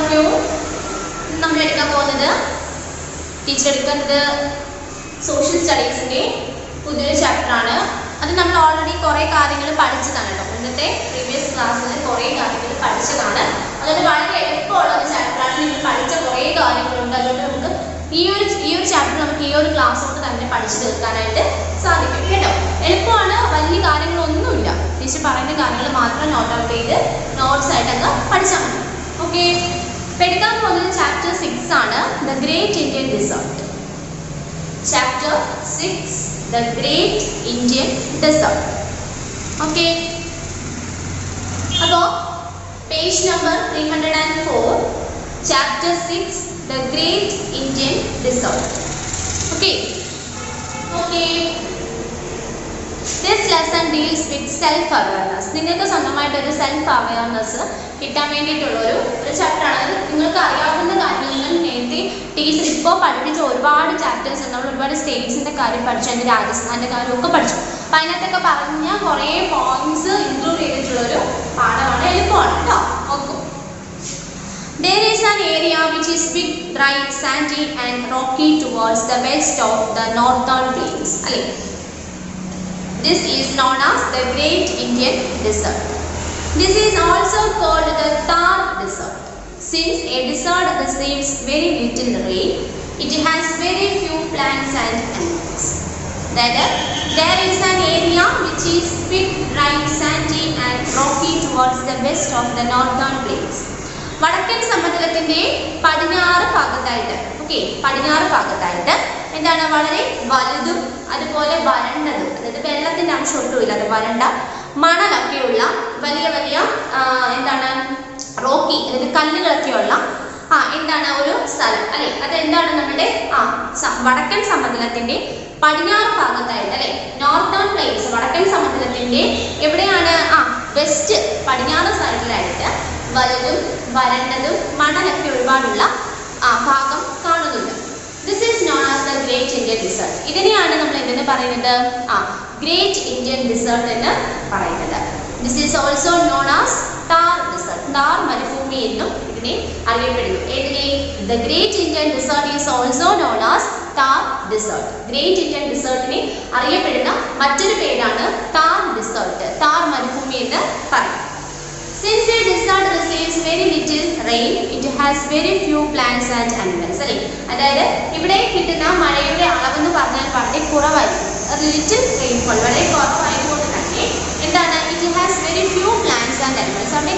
afternoon. നമ്മൾ എടുക്കാൻ പോകുന്നത് ടീച്ചർ എടുക്കുന്നത് സോഷ്യൽ സ്റ്റഡീസിന്റെ പുതിയൊരു ചാപ്റ്റർ ആണ്. അത് നമ്മൾ ഓൾറെഡി കുറേ കാര്യങ്ങൾ പഠിച്ചതാണ് കേട്ടോ. ഇന്നത്തെ പ്രീവിയസ് ക്ലാസ്സിൽ കുറേ കാര്യങ്ങൾ പഠിച്ചതാണ്. അതുകൊണ്ട് വളരെ എളുപ്പമുള്ള ഒരു ചാപ്റ്ററാണ്. നിങ്ങൾ പഠിച്ച കുറേ കാര്യങ്ങളുണ്ട്. അതുകൊണ്ട് നമുക്ക് ഈ ഒരു ചാപ്റ്റർ നമുക്ക് ഈ ഒരു ക്ലാസ് കൊണ്ട് തന്നെ പഠിച്ചു തീർക്കാനായിട്ട് സാധിക്കും കേട്ടോ. എളുപ്പമാണ്, വലിയ കാര്യങ്ങളൊന്നുമില്ല. ടീച്ചർ പറയുന്ന കാര്യങ്ങൾ മാത്രം നോട്ട് ഔട്ട് ചെയ്ത് നോട്ട്സ് ആയിട്ട് അങ്ങ് പഠിച്ചാൽ മതി. ഓക്കെ, എടുക്കാൻ പോകുന്നത് ചാപ്റ്റർ 6 ആണ്, the great Indian desert. Chapter 6, the great Indian desert. Okay, അപ്പോൾ page number 304, chapter 6, the great Indian desert. Okay, this lesson deals with self awareness. നിങ്ങൾക്ക് സ്വന്തമായിട്ട് ഒരു സെൽഫ് അവയർനെസ് കിട്ടാൻ വേണ്ടിയിട്ടുള്ള ഒരു ചാപ്റ്റർ ആണ്. നിങ്ങൾക്ക് അറിയാവുന്ന കാര്യങ്ങൾ നേരത്തെ ടീച്ചർ ഇപ്പോൾ പഠിപ്പിച്ച ഒരുപാട് ചാപ്റ്റേഴ്സ് ഉണ്ട്. നമ്മൾ ഒരുപാട് സ്റ്റേറ്റ്സിന്റെ കാര്യം പഠിച്ചു, അതിന്റെ രാജസ്ഥാന്റെ കാര്യമൊക്കെ പഠിച്ചു. അപ്പം അതിനകത്തൊക്കെ പറഞ്ഞ കുറേ പോയിന്റ്സ് ഇൻക്ലൂഡ് ചെയ്തിട്ടുള്ളൊരു പാഠമാണ്. എളുപ്പമാണ് കേട്ടോ. Okay, there is an area which is big, dry, sandy and rocky towards the west of the northern plains. This is known as the Great Indian Desert. This is also called the Thar Desert. Since a desert receives very little rain, it has very few plants and animals. There is an area which is big, dry, sandy and rocky towards the west of the northern plains. വടക്കൻ സമതലത്തിന്റെ പടിഞ്ഞാറ് ഭാഗത്തായിട്ട്, പടിഞ്ഞാറ് ഭാഗത്തായിട്ട് എന്താണ്, വളരെ വലുതും അതുപോലെ വരണ്ടതും, അതായത് വെള്ളത്തിന്റെ അംശം ഒട്ടുമില്ല, അത് വരണ്ട മണലൊക്കെയുള്ള വലിയ വലിയ എന്താണ് റോക്കി, അതായത് കല്ലുകളൊക്കെയുള്ള എന്താണ് ഒരു സ്ഥലം അല്ലെ. അതെന്താണ് നമ്മുടെ വടക്കൻ സമതലത്തിന്റെ പടിഞ്ഞാറ് ഭാഗത്തായിട്ട് അല്ലെ, നോർത്തേൺ പ്ലെയിൻസ്. വടക്കൻ സമതലത്തിന്റെ എവിടെയാണ്, വെസ്റ്റ് പടിഞ്ഞാറ് സൈഡിലായിട്ട് വലുതും വരണ്ടതും മണലൊക്കെ ഒരുപാടുള്ള ഭാഗം കാണുന്നുണ്ട്. This is known as the great Indian desert. ഇതിനെയാണ് നമ്മൾ എന്തെന്ന് പറയുന്നത്, ഗ്രേറ്റ് ഇന്ത്യൻ ഡിസേർട്ട് എന്ന് പറയുന്നത്. This is also known as Thar desert. Thar മരുഭൂമി എന്നും ഇതിനെ അറിയപ്പെടുന്നു. ഏതിനെ, the great Indian desert is also known as Thar desert. Great Indian ഡിസേർട്ടിനെ അറിയപ്പെടുന്ന മറ്റൊരു പേരാണ് താർ ഡിസേർട്ട്. താർ മരുഭൂമി എന്ന് പറയും. Since the desert receives very little rain, it has very few plants and animals. അതായത് ഇവിടെ കിട്ടുന്ന മഴയുടെ അളവെന്ന് പറഞ്ഞാൽ വളരെ കുറവായിരിക്കും. ലിറ്റിൽ റെയിൻഫോൾ, വളരെ കുറവായതുകൊണ്ട് തന്നെ എന്താണ്, it has very few plants and animals. അവിടെ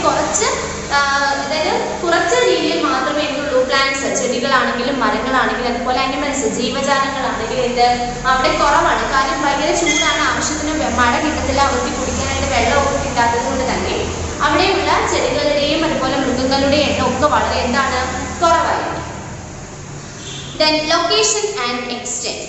അതായത് കുറച്ച് രീതിയിൽ മാത്രമേ എന്തുള്ളൂ, പ്ലാന്റ്സ്, ചെടികളാണെങ്കിലും മരങ്ങളാണെങ്കിലും അതുപോലെ അനിമൽസ്, ജീവജാലങ്ങളാണെങ്കിലും അവിടെ കുറവാണ്. കാര്യം ഭയങ്കര ചൂടാണ്, ആവശ്യത്തിന് മഴ കിട്ടത്തില്ല, അവർക്ക് കുടിക്കാനായിട്ട് വെള്ളമൊക്കെ കിട്ടാത്തത് കൊണ്ട് തന്നെ അവിടെയുള്ള ചെടികളുടെയും അതുപോലെ മൃഗങ്ങളുടെയും എണ്ണം ഒക്കെ വളരെ എന്താണ്, കുറവായിരിക്കും. Then location and extent.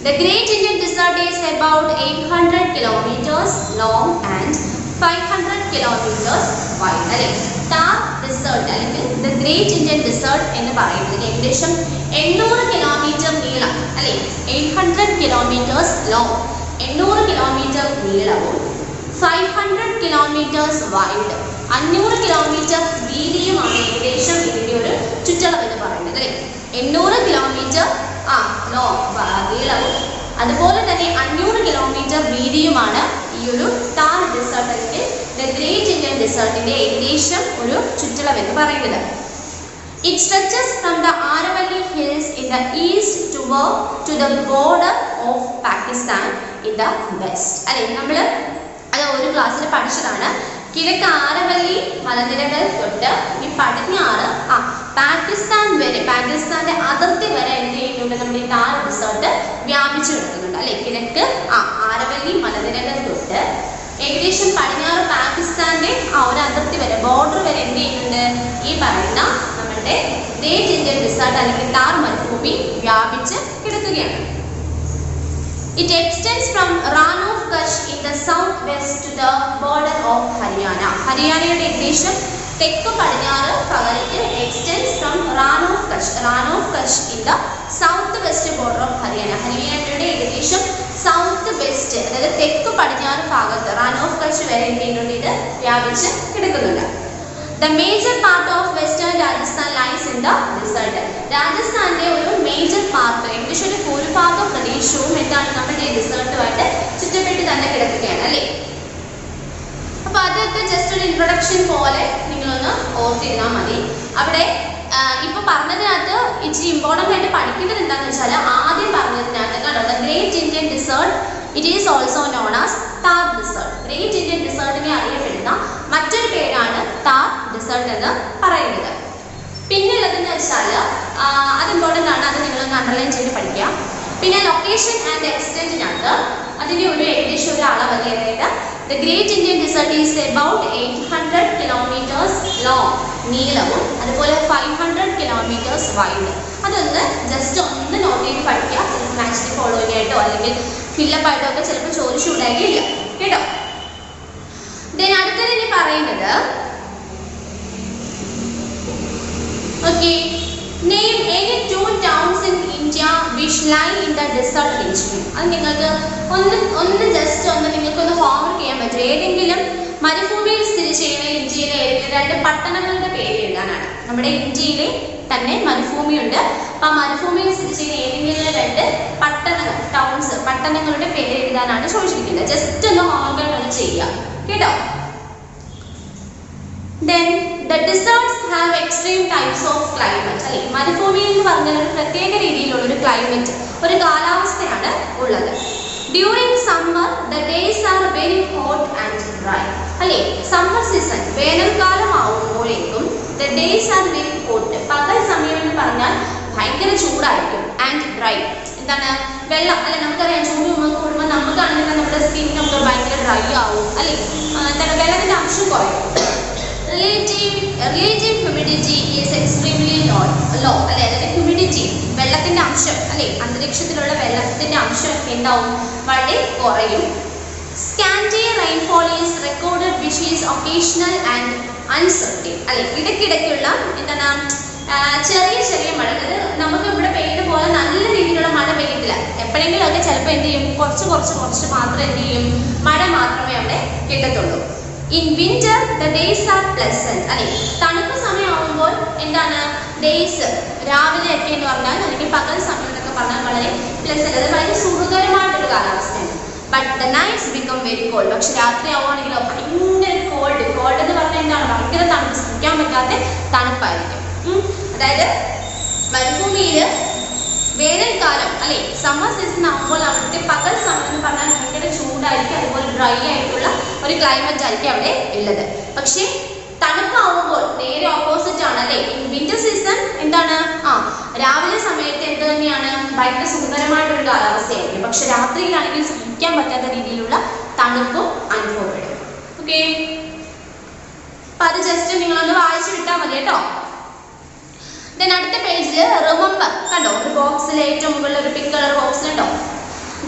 The Great Indian Desert is about 800 kilometers long and 500 kilometers wide. Thar Desert അല്ലെങ്കിൽ The Great Indian Desert എന്ന് പറയുന്നത് ഏകദേശം 800 കിലോമീറ്റർ നീളം, 800 kilometers long, 800 കിലോമീറ്റർ നീളവും 500 kilometers wide, 500 കിലോമീറ്റർ വീതിയുമാണ് ഏകദേശം ഇതിന്റെ ഒരു ചുറ്റളവ് എന്ന് പറയുന്നത്. 800 കിലോമീറ്റർ നീളവും അതുപോലെ തന്നെ 500 കിലോമീറ്റർ വീതിയുമാണ് ഈ ഒരു താർ ഡെസേർട്ട് അല്ലെങ്കിൽ ദ ഗ്രേറ്റ് ഇന്ത്യൻ ഡെസേർട്ടിന്റെ ഏകദേശം ഒരു ചുറ്റളവ് എന്ന് പറയുന്നത്. It stretches from the Aravalli Hills in the east to the border of Pakistan in the west. നമ്മൾ അത് ഒരു ക്ലാസ്സിൽ പഠിച്ചതാണ്. കിഴക്ക് ആരവല്ലി മലനിരകൾ തൊട്ട് ഈ പടിഞ്ഞാറ് പാകിസ്ഥാൻ വരെ, പാകിസ്ഥാന്റെ അതിർത്തി വരെ എന്ത് ചെയ്യുന്നുണ്ട്, നമ്മുടെ ഈ താർ ഡെസേർട്ട് വ്യാപിച്ചു കിടക്കുന്നുണ്ട്. കിഴക്ക് ആരവല്ലി മലനിരകൾ തൊട്ട് ഏകദേശം പടിഞ്ഞാറ് പാകിസ്ഥാന്റെ ഒരു അതിർത്തി വരെ, ബോർഡർ വരെ എന്ത് ചെയ്യുന്നുണ്ട്, ഈ പറയുന്ന നമ്മുടെ ഗ്രേറ്റ് ഇന്ത്യൻ ഡെസേർട്ട് അല്ലെങ്കിൽ താർ മരുഭൂമി വ്യാപിച്ച് കിടക്കുകയാണ്. It extends from Rann of Kutch in the southwest to the border of Haryana. ഹരിയാനയുടെ ഏകദേശം തെക്ക് പടിഞ്ഞാറ് ഭാഗത്ത് extends from Rann of Kutch in the southwest border of Haryana. ഹരിയാനയുടെ ഏകദേശം സൗത്ത് വെസ്റ്റ്, അതായത് തെക്ക് പടിഞ്ഞാറ് ഭാഗത്ത് റാൻ ഓഫ് കച്ച് വരെ എന്ത് ചെയ്യുന്നുണ്ട്, ഇത് വ്യാപിച്ച് കിടക്കുന്നുണ്ട്. The major part of western Rajasthan lies in the desert. രാജസ്ഥാനിലെ ഒരു മേജർ പാർട്ട് ഏകദേശം ഒരു ഭൂരിഭാഗം പ്രദേശവും എന്താണ് നമ്മുടെ ഡിസേർട്ടുമായിട്ട് ചുറ്റപ്പെട്ട് തന്നെ കിടക്കുകയാണ് അല്ലേ. അപ്പോൾ അതൊക്കെ ജസ്റ്റ് ഒരു ഇൻട്രൊഡക്ഷൻ പോലെ നിങ്ങളൊന്ന് ഓർത്തിരുന്നാൽ മതി. അവിടെ ഇപ്പൊ പറഞ്ഞതിനകത്ത് ഇച്ചിരി ഇമ്പോർട്ടൻ്റ് ആയിട്ട് പഠിക്കേണ്ടത് എന്താണെന്ന് വെച്ചാൽ ആദ്യം പറഞ്ഞതിനകത്ത് കണ്ടോ, the great Indian desert it is also known as Thar desert. Great Indian ഡിസേർട്ടിനെ അറിയപ്പെടുന്ന മറ്റൊരു പേരാണ് താർ ഡിസേർട്ട് എന്ന് പറയുന്നത്. പിന്നുള്ളതെന്ന് വെച്ചാൽ അത് ഇമ്പോർട്ടൻ്റ് ആണ്, അത് നിങ്ങളൊന്ന് അണ്ടർലൈൻ ചെയ്ത് പഠിക്കുക. പിന്നെ ലൊക്കേഷൻ ആൻഡ് എക്സ്റ്റെൻറ്റിനകത്ത് അതിൻ്റെ ഒരു ഏകദേശം ഒരു അളവ്, അതായത് the great Indian desert is about 800 kilometres long, നീളവും അതുപോലെ 500 കിലോമീറ്റേഴ്സ് വൈഡ്. അതൊന്ന് ജസ്റ്റ് ഒന്ന് നോട്ട് ചെയ്ത് പഠിക്കുക. ചിലപ്പോൾ മാച്ചിന് ഫോളോയിങ് ആയിട്ടോ അല്ലെങ്കിൽ ഫില്ലപ്പ് ആയിട്ടോ ഒക്കെ ചിലപ്പോൾ ചോദിച്ചുണ്ടാകില്ല കേട്ടോ. ദെൻ അടുത്തത് ഇനി പറയുന്നത് okay, name any 2 towns in India which lie in the desert region. അത് നിങ്ങൾക്ക് ഒന്ന് ജസ്റ്റ് ഒന്ന് നിങ്ങൾക്കൊന്ന് ഹോംവർക്ക് ചെയ്യാൻ പറ്റും. ഏതെങ്കിലും മരുഭൂമിയിൽ സ്ഥിതി ചെയ്യുന്ന ഇന്ത്യയിലെ ഏതെങ്കിലും 2 പട്ടണങ്ങളുടെ പേര് എഴുതാനാണ്. നമ്മുടെ ഇന്ത്യയിലെ തന്നെ മരുഭൂമിയുണ്ട്. അപ്പോൾ ആ മരുഭൂമിയിൽ സ്ഥിതി ചെയ്യുന്ന ഏതെങ്കിലും 2 പട്ടണങ്ങൾ, ടൗൺസ്, പട്ടണങ്ങളുടെ പേര് എഴുതാനാണ് ചോദിച്ചിരിക്കുന്നത്. ജസ്റ്റ് ഒന്ന് ഹോംവർക്ക് ഒന്ന് ചെയ്യുക കേട്ടോ. Then the deserts have extreme types of climate. അല്ലെ, മരുഭൂമി എന്ന് പറഞ്ഞാൽ ഒരു പ്രത്യേക രീതിയിലുള്ള ഒരു ക്ലൈമറ്റ്, ഒരു കാലാവസ്ഥയാണ് ഉള്ളത്. During summer the days are very hot and dry. അല്ലെ, സമ്മർ സീസൺ വേനൽക്കാലം ആവുമ്പോഴേക്കും the days are very hot, പകൽ സമയം എന്ന് പറഞ്ഞാൽ ഭയങ്കര ചൂടായിരിക്കും. ആൻഡ് ഡ്രൈ എന്താണ്, വെള്ളം അല്ലെ, നമുക്കറിയാം ചൂട് കൂടുമ്പോൾ നമുക്കാണെങ്കിൽ നമ്മുടെ സ്കിൻ നമുക്ക് ഭയങ്കര ഡ്രൈ ആവും അല്ലെ, എന്താണ് വെള്ളത്തിന്റെ അംശം കുറയും. Relative humidity is extremely low അല്ലെ, അതായത് ഹ്യൂമിഡിറ്റി വെള്ളത്തിന്റെ അംശം അല്ലെ, അന്തരീക്ഷത്തിലുള്ള വെള്ളത്തിന്റെ അംശം എന്താവും, വളരെ കുറയും. Scanty rainfall is recorded which is occasional and uncertain. അല്ലെ, ഇടയ്ക്കിടയ്ക്കുള്ള എന്താണ് ചെറിയ ചെറിയ മഴ, അതായത് നമുക്ക് ഇവിടെ പെയ്യുന്ന പോലെ നല്ല രീതിയിലുള്ള മഴ പെയ്യത്തില്ല. എപ്പോഴെങ്കിലും ഒക്കെ ചിലപ്പോൾ എന്ത് ചെയ്യും, കുറച്ച് മാത്രം എന്ത് ചെയ്യും, മഴ മാത്രമേ അവിടെ കിട്ടത്തുള്ളൂ. In winter the days are pleasant. അല്ലെ, തണുപ്പ് സമയമാകുമ്പോൾ എന്താണ് ഡേയ്സ് രാവിലെ ഒക്കെ എന്ന് പറഞ്ഞാൽ അല്ലെങ്കിൽ പകൽ സമയം എന്നൊക്കെ പറഞ്ഞാൽ വളരെ പ്ലസന്റ്, അത് വളരെ സുഖകരമായിട്ടൊരു കാലാവസ്ഥയാണ്. But the nights become very cold. പക്ഷെ രാത്രി ആവുകയാണെങ്കിലോ ഭയങ്കര കോൾഡ് എന്ന് പറഞ്ഞാൽ എന്താണ്, ഭയങ്കര തണുപ്പ്, സഹിക്കാൻ പറ്റാത്ത തണുപ്പായിരിക്കും. അതായത് മരുഭൂമിയിൽ വേനൽക്കാലം അല്ലെ, സമ്മർ സീസൺ ആകുമ്പോൾ അവിടുത്തെ പകൽ സമയം എന്ന് പറഞ്ഞാൽ ഭയങ്കര ചൂടായിരിക്കും, അതുപോലെ ഡ്രൈ ആയിട്ടുള്ള ഒരു ക്ലൈമറ്റ് ആയിരിക്കും അവിടെ ഉള്ളത്. പക്ഷേ തണുപ്പാവുമ്പോൾ നേരെ ഓപ്പോസിറ്റ് ആണ് അല്ലെ. വിന്റർ സീസൺ എന്താണ്, രാവിലെ സമയത്ത് എന്ത് തന്നെയാണ്, ഭയങ്കര സുന്ദരമായിട്ടൊരു കാലാവസ്ഥയായിരിക്കും. പക്ഷെ രാത്രിയിലാണെങ്കിൽ സഹിക്കാൻ പറ്റാത്ത രീതിയിലുള്ള തണുപ്പും അനുഭവപ്പെടും. ഓക്കെ, അപ്പൊ അത് ജസ്റ്റ് നിങ്ങളൊന്ന് വായിച്ചു വിട്ടാൽ മതി കേട്ടോ. ദെൻ അടുത്ത പേജിൽ റിമെമ്പർ കണ്ടോ, ഒരു ബോക്സിൽ ഏറ്റവും മുകളിൽ ഒരു പിങ്ക് കളർ ബോക്സിലുണ്ടോ,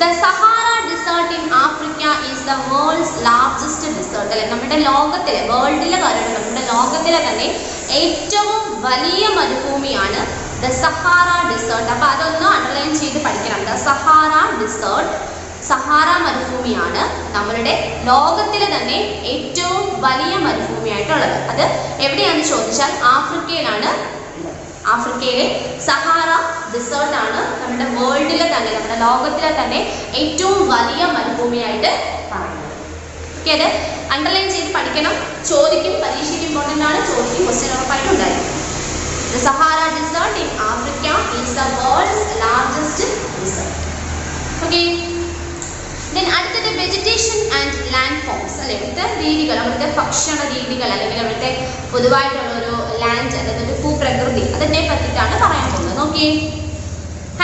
the Sahara desert in Africa is the world's largest desert. അല്ലെ, നമ്മുടെ ലോകത്തിലെ, വേൾഡിലെ കാര്യമാണ്, നമ്മുടെ ലോകത്തിലെ തന്നെ ഏറ്റവും വലിയ മരുഭൂമിയാണ് ദ സഹാറ ഡിസേർട്ട്. അപ്പൊ അതൊന്ന് അണ്ടർലൈൻ ചെയ്ത് പഠിക്കണം. ദ സഹാറ ഡിസേർട്ട്, സഹാറ മരുഭൂമിയാണ് നമ്മളുടെ ലോകത്തിലെ തന്നെ ഏറ്റവും വലിയ മരുഭൂമിയായിട്ടുള്ളത്. അത് എവിടെയാണെന്ന് ചോദിച്ചാൽ ആഫ്രിക്കയിലാണ്. ആഫ്രിക്കയിലെ സഹാറ ഡിസേർട്ട് ആണ് നമ്മുടെ വേൾഡിലെ തന്നെ, നമ്മുടെ ലോകത്തിലെ തന്നെ ഏറ്റവും വലിയ മരുഭൂമിയായിട്ട് പറയുന്നത്. ഓക്കെ, അത് അണ്ടർലൈൻ ചെയ്ത് പഠിക്കണം. ചോദിക്കും, പരീക്ഷയ്ക്ക് ഇമ്പോർട്ടൻ്റ് ആണ്, ചോദിക്കും, ക്വസ്റ്റ്യൻ ഉറപ്പായിട്ടും ഉണ്ടായിരിക്കും. The Sahara Desert in Africa is the world's largest desert. Okay. Then അടുത്തത് വെജിറ്റേഷൻ ആൻഡ് ലാൻഡ് ഫോംസ് അല്ലെ, ഇവിടുത്തെ രീതികൾ, അവിടുത്തെ ഭക്ഷണ രീതികൾ അല്ലെങ്കിൽ അവിടുത്തെ പൊതുവായിട്ടുള്ള ഒരു ലാൻഡ് അതായത് ഒരു ഭൂപ്രകൃതി, അതിനെ പറ്റിയിട്ടാണ് പറയാൻ പോകുന്നത്. നോക്കിയേ,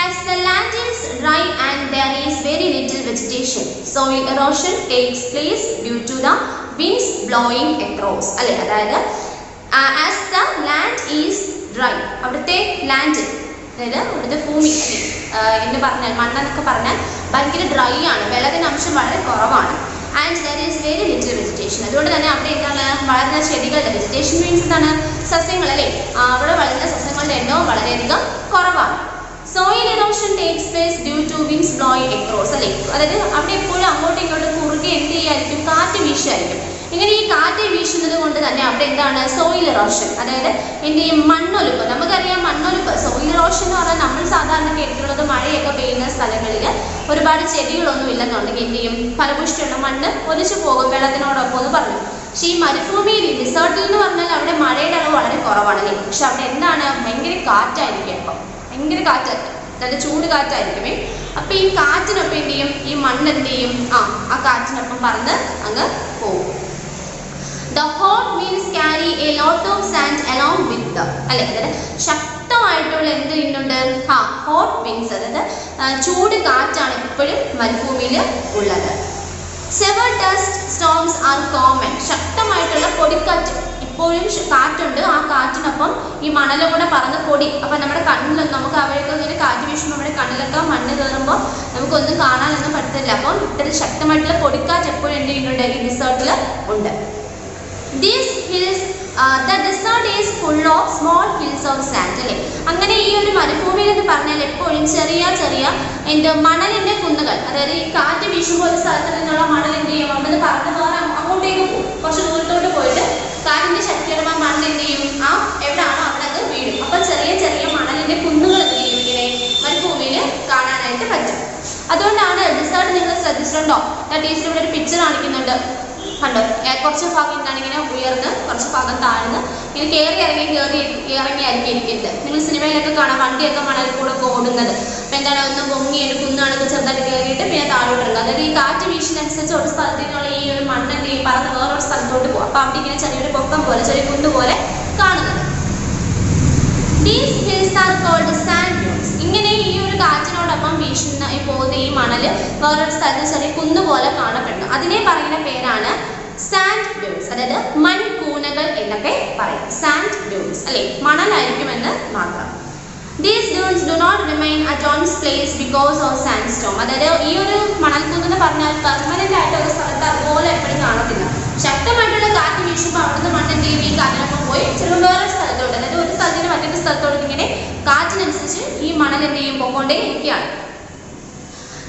as the land is dry and there is very little vegetation, soil erosion takes place due to the winds blowing across. അല്ലെ, അതായത് as the land is dry, അവിടുത്തെ ലാൻഡ് അതായത് ഇവിടുത്തെ ഭൂമി എന്ന് പറഞ്ഞാൽ മണ്ണെന്നൊക്കെ പറഞ്ഞാൽ ഭയങ്കര ഡ്രൈ ആണ്, വെള്ളത്തിൻ്റെ അംശം വളരെ കുറവാണ്. And there is very little vegetation. അതുകൊണ്ട് തന്നെ അവിടെ എന്താണ് വളരുന്ന ചെടികളുടെ, വെജിറ്റേഷൻ മീൻസ് എന്താണ്, സസ്യങ്ങൾ അല്ലേ, അവിടെ വളരുന്ന സസ്യങ്ങളുടെ എണ്ണവും വളരെയധികം കുറവാണ്. Soil erosion takes place due to winds blowing across അല്ലേ, അതായത് അവിടെ എപ്പോഴും അങ്ങോട്ടും ഇങ്ങോട്ടും കുറുകെ എന്ത് ചെയ്യായിരിക്കും, കാറ്റ് വീശായിരിക്കും. ഇങ്ങനെ ഈ കാറ്റ് വീശുന്നത് കൊണ്ട് തന്നെ അവിടെ എന്താണ് സോയിൽ ഇറോഷൻ, അതായത് എന്ത് ചെയ്യും മണ്ണൊലിപ്പ്. നമുക്കറിയാം മണ്ണൊലിപ്പ്, സോയിൽ ഇറോഷൻ എന്ന് പറഞ്ഞാൽ നമ്മൾ സാധാരണ കേട്ടിട്ടുള്ളത് മഴയൊക്കെ പെയ്യുന്ന സ്ഥലങ്ങളിൽ ഒരുപാട് ചെടികളൊന്നും ഇല്ലെന്നുണ്ടെങ്കിൽ എന്ത് ചെയ്യും ഫലപുഷ്ടിയുള്ള മണ്ണ് ഒലിച്ചു പോകും വെള്ളത്തിനോടൊപ്പം എന്ന് പറഞ്ഞു. പക്ഷേ ഈ മരുഭൂമിയിൽ ഡിസേർട്ടിൽ എന്ന് പറഞ്ഞാൽ അവിടെ മഴയുടെ അളവ് വളരെ കുറവാണല്ലേ. പക്ഷെ അവിടെ എന്താണ് ഭയങ്കര കാറ്റായിരിക്കും, അപ്പം ഭയങ്കര കാറ്റായിരിക്കും, നല്ല ചൂട് കാറ്റായിരിക്കുമേ. അപ്പൊ ഈ കാറ്റിനൊപ്പം എന്ത് ചെയ്യും ഈ മണ്ണ് എന്ത് ചെയ്യും ആ കാറ്റിനൊപ്പം പറന്ന് അങ്ങ് പോകും. The hot winds carry a lot of sand along with them. അല്ലെ, അതായത് ശക്തമായിട്ടുള്ള എന്ത് ചെയ്യുന്നുണ്ട് ഹോട്ട് വിൻഡ്സ്, അതായത് ചൂട് കാറ്റാണ് എപ്പോഴും മരുഭൂമിയിൽ ഉള്ളത്. Severe dust storms are common. ശക്തമായിട്ടുള്ള പൊടിക്കാറ്റ്, ഇപ്പോഴും കാറ്റുണ്ട്, ആ കാറ്റിനൊപ്പം ഈ മണലും കൂടെ പറന്ന് പൊടി. അപ്പം നമ്മുടെ കണ്ണിലൊന്നും നമുക്ക് അവിടെയൊക്കെ ഇങ്ങനെ കാറ്റ് വീശുമ്പോൾ നമ്മുടെ കണ്ണിലൊക്കെ മണ്ണ് കയറുമ്പോൾ നമുക്കൊന്നും കാണാനൊന്നും പറ്റത്തില്ല. അപ്പം ഇത്തരം ശക്തമായിട്ടുള്ള പൊടിക്കാറ്റ് എപ്പോഴും എന്ത് ചെയ്യുന്നുണ്ട് ഈ ഡിസേർട്ടിൽ ഉണ്ട്. These hills, the desert is full of small hills of sand. അല്ലേ, അങ്ങനെ ഈ ഒരു മരുഭൂമിയിൽ എന്ന് പറഞ്ഞാൽ എപ്പോഴും ചെറിയ ചെറിയ മണലിന്റെ കുന്നുകൾ, അതായത് ഈ കാറ്റ് വീശുമ്പോൾ ഒരു സ്ഥലത്ത് നിന്നുള്ള മണൽ എന്ത് ചെയ്യും അവിടെ പറന്ന് വേറെ അങ്ങോട്ടേക്ക് പോകും, കുറച്ച് ദൂരത്തോട്ട് പോയിട്ട് കാറ്റിന്റെ ശക്തിയുടെ മണ്ണ് എന്ത് ചെയ്യും എവിടെയാണോ അവിടെ വീഴും. അപ്പൊ ചെറിയ ചെറിയ മണലിന്റെ കുന്നുകൾ എന്ത് ചെയ്യും ഇങ്ങനെ മരുഭൂമിയിൽ കാണാനായിട്ട് പറ്റും. അതുകൊണ്ടാണ് ഡിസേർട്ട് നിങ്ങൾ ശ്രദ്ധിച്ചിട്ടുണ്ടോ, ടീച്ചർ ഇവിടെ ഒരു പിക്ചർ കാണിക്കുന്നുണ്ട് കണ്ടോ, കുറച്ച് ഭാഗം എന്താണ് ഇങ്ങനെ ഉയർന്ന് കുറച്ച് ഭാഗം താഴ്ന്ന് ഇങ്ങനെ കയറി ഇറങ്ങിയായിരിക്കും ഇരിക്കുന്നത്. നിങ്ങൾ സിനിമയിലൊക്കെ കാണാം വണ്ടിയൊക്കെ മണൽ കൂടെ ഓടുന്നത്. അപ്പൊ എന്താണ് ഒന്ന് പൊങ്ങി ഒരു കുന്നാണൊക്കെ ചെറുതായിട്ട് കയറിയിട്ട് പിന്നെ താഴോട്ടുള്ളത്. അതായത് ഈ കാറ്റ് വീശിനനുസരിച്ച് ഒരു സ്ഥലത്ത് നിന്നുള്ള ഈ ഒരു മണ്ണ് എന്ത് ചെയ്യും പറന്ന് വേറൊരു സ്ഥലത്തോട്ട് പോകും. അപ്പൊ അവിടെ ഇങ്ങനെ ചെറിയൊരു പൊക്കം പോലെ ചെറിയ കുന്ന് പോലെ കാണുന്നത്. These hills are called sand dunes. ഇങ്ങനെ ഈ ഒരു കാറ്റിനോടൊപ്പം വീശുന്ന പോകുന്ന ഈ മണല് വേറൊരു സ്ഥലത്ത് ചെറിയ കുന്ന് പോലെ കാണപ്പെടുന്നു. അതിനെ പറയുന്ന പേരാണ് സാൻഡ് ഡ്യൂൺസ്, അതായത് മൺകൂനകൾ എന്നൊക്കെ പറയും. സാൻഡ് ഡ്യൂൺസ് അല്ലെ, മണലായിരിക്കുമെന്ന് മാത്രം. These dunes do not remain at one's place because of sandstorm. അതായത് ഈ ഒരു മണൽക്കുന്ന് എന്ന് പറഞ്ഞാൽ പെർമനന്റ് ആയിട്ട് ഒരു സ്ഥലത്ത് അതുപോലെ എപ്പോഴും കാണത്തില്ല. ശക്തമായിട്ടുള്ള കാറ്റ് വീശുമ്പോൾ അവിടുന്ന് മണ്ണ് എന്ത് ചെയ്യും ഈ കാറ്റിനൊപ്പം പോയി ചിലപ്പോൾ വേറൊരു സ്ഥലത്തോട്ട്, അതായത് ഒരു സ്ഥലത്തിന് മറ്റൊരു സ്ഥലത്തോട്ട് ഇങ്ങനെ കാറ്റിനനുസരിച്ച് ഈ മണൽ എന്ത് ചെയ്യും പൊക്കോണ്ടേ ഇരിക്കുകയാണ്.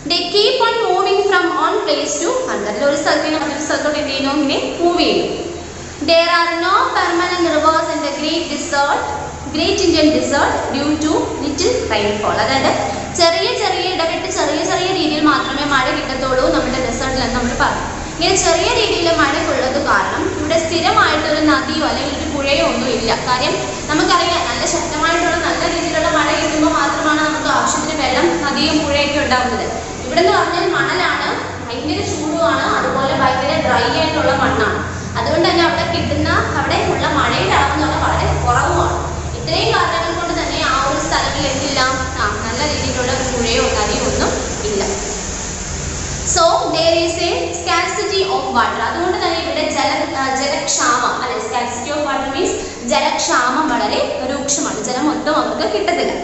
They keep on moving from one place to another. ഒരു സ്ഥലത്ത് നിന്ന് മറ്റൊരു സ്ഥലത്തോട്ട് എന്ത് ചെയ്യുന്നു ഇങ്ങനെ മൂവ് ചെയ്യുന്നു. There are no permanent rivers in the Great Indian Desert due to little rainfall. അതായത് ചെറിയ ചെറിയ ഇടവിട്ട് ചെറിയ ചെറിയ രീതിയിൽ മാത്രമേ മഴ കിട്ടത്തുള്ളൂ നമ്മുടെ ഡെസേർട്ടിൽ എന്ന് നമ്മൾ പറഞ്ഞു. ഇങ്ങനെ ചെറിയ രീതിയിൽ മഴ കൊള്ളത് കാരണം ഇവിടെ സ്ഥിരമായിട്ടൊരു നദിയോ അല്ലെങ്കിൽ ഒരു പുഴയോ ഒന്നും ഇല്ല. കാര്യം നമുക്കറിയാം നല്ല ശക്തമായിട്ടുള്ള നല്ല രീതിയിലുള്ള മഴ കിട്ടുമ്പോൾ മാത്രമാണ് നമുക്ക് ആവശ്യത്തിന് വെള്ളം നദിയും പുഴയൊക്കെ ഉണ്ടാകുന്നത്. ഇവിടെ എന്ന് പറഞ്ഞാൽ മണലാണ്, ഭയങ്കര ചൂടുമാണ്, അതുപോലെ ഭയങ്കര ഡ്രൈ ആയിട്ടുള്ള മണ്ണാണ്. അതുകൊണ്ട് തന്നെ അവിടെ കിട്ടുന്ന അവിടെ ഉള്ള മഴയുടെ അളവ് എന്ന് പറഞ്ഞാൽ വളരെ കുറവുമാണ്. ഇത്രയും കാരണങ്ങൾ കൊണ്ട് തന്നെ ആ ഒരു സ്ഥലങ്ങളിൽ എന്തില്ല നല്ല രീതിയിലുള്ള പുഴയോ നദിയോ ഒന്നും ഇല്ല. So there is a scarcity of water. അതുകൊണ്ട് തന്നെ ഇവിടെ ജലക്ഷാമം അല്ലെ, scarcity of water means ജലക്ഷാമം വളരെ രൂക്ഷമാണ്, ജലം ഒട്ടും അവർക്ക് കിട്ടത്തില്ല.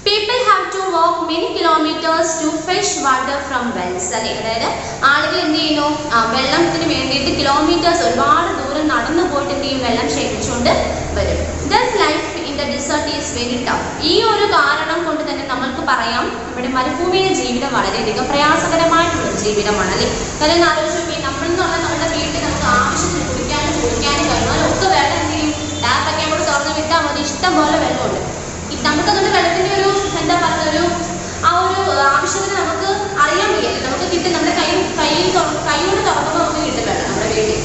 People have to walk many kilometers to fetch water from wells. അല്ലെ, അതായത് ആളുകൾ എന്ത് ചെയ്യുന്നു വെള്ളത്തിന് വേണ്ടിയിട്ട് കിലോമീറ്റേഴ്സ് ഒരുപാട് ദൂരം നടന്നു പോയിട്ട് എന്ത് ചെയ്യും വെള്ളം ശേഖരിച്ചുകൊണ്ട് വരും. Thus life in the desert is very tough. ഈ ഒരു കാരണം കൊണ്ട് തന്നെ നമ്മൾക്ക് പറയാം നമ്മുടെ മരുഭൂമിയിലെ ജീവിതം വളരെയധികം പ്രയാസകരമായിട്ടുള്ള ജീവിതമാണ് അല്ലേ. കാരണം ആലോചിച്ച് നോക്കി, നമ്മൾ എന്ന് പറഞ്ഞാൽ നമ്മുടെ വീട്ടിൽ നമുക്ക് ആവശ്യത്തിന് കുടിക്കാനും കഴിയും, അതിലൊക്കെ വെള്ളം എന്ത് ചെയ്യും ടാപ്പൊക്കെ അങ്ങോട്ട് തുറന്ന് വിട്ടാൽ മതി, ഇഷ്ടം പോലെ വെള്ളമുണ്ട്. നമുക്കതുകൊണ്ട് വെള്ളത്തിന്റെ ഒരു എന്താ പറയുക ഒരു ആ ഒരു ആവശ്യത്തിന് നമുക്ക് അറിയാൻ വയ്യ, നമുക്ക് കിട്ടും നമ്മുടെ കൈകൊണ്ട് തുറക്കുമ്പോൾ നമുക്ക് കിട്ടും വെള്ളം നമ്മുടെ വീട്ടിൽ.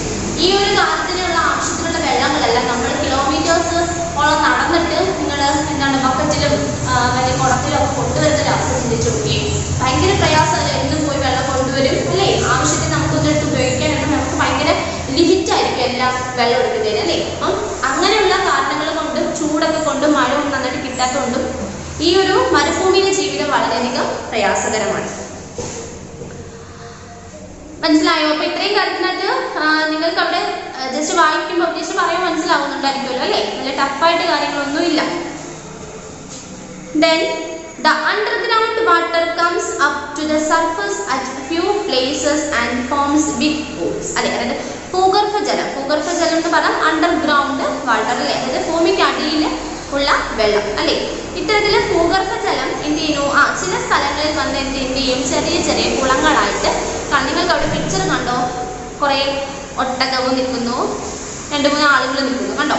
ഈ ഒരു കാര്യത്തിനുള്ള ആവശ്യത്തിനുള്ള വെള്ളങ്ങളെല്ലാം നമ്മൾ കിലോമീറ്റേഴ്സ് ഓളം നടന്നിട്ട് നിങ്ങൾ എന്താണ് ബക്കറ്റിലും വലിയ കുളത്തിലും ഒക്കെ കൊണ്ടുവരുന്ന ഒരു അവസ്ഥ ചിന്തിച്ചു നോക്കി. ഭയങ്കര പ്രയാസമല്ല, എന്നും പോയി വെള്ളം കൊണ്ടുവരും അല്ലേ. ആവശ്യത്തിന് നമുക്കൊന്നും എടുത്ത് ഉപയോഗിക്കാനായിട്ട് നമുക്ക് ഭയങ്കര ലിമിറ്റ് ആയിരിക്കും എല്ലാം വെള്ളം എടുക്കുന്നതിന് അല്ലേ. അപ്പം അങ്ങനെയുള്ള കാരണങ്ങൾ കൊണ്ടും ചൂടൊക്കെ കൊണ്ടും മഴ ഒന്നും നന്നായിട്ട് കിട്ടാത്തതുകൊണ്ടും ഈ ഒരു മരുഭൂമിയിലെ ജീവിതം വളരെയധികം പ്രയാസകരമാണ്. മനസ്സിലായോ? അപ്പൊ ഇത്രയും കാര്യത്തിനകത്ത് നിങ്ങൾക്ക് അവിടെ ജസ്റ്റ് വായിക്കുമ്പോൾ ജസ്റ്റ് പറയാൻ മനസ്സിലാവുന്നുണ്ടായിരിക്കുമല്ലോ അല്ലേ. നല്ല ടഫായിട്ട് കാര്യങ്ങളൊന്നും ഇല്ല. Then the underground water comes up to the surface at few places and forms big pools. അല്ലെ, അതായത് ഭൂഗർഭജലം എന്ന് പറഞ്ഞാൽ അണ്ടർഗ്രൗണ്ട് വാട്ടർ അല്ലെ, അതായത് ഭൂമിക്ക് അടിയിൽ ഉള്ള വെള്ളം അല്ലെ. ഇത്തരത്തില് ഭൂഗർഭജലം എന്ത് ചെയ്യുന്നു ചില സ്ഥലങ്ങളിൽ വന്ന് എന്ത് ചെയ്യും ചെറിയ ചെറിയ കുളങ്ങളായിട്ട്. നിങ്ങൾക്ക് അവിടെ പിക്ചർ കണ്ടോ, കുറെ ഒട്ടകവും നിൽക്കുന്നു, 2-3 ആളുകൾ നിൽക്കുന്നു. കണ്ടോ?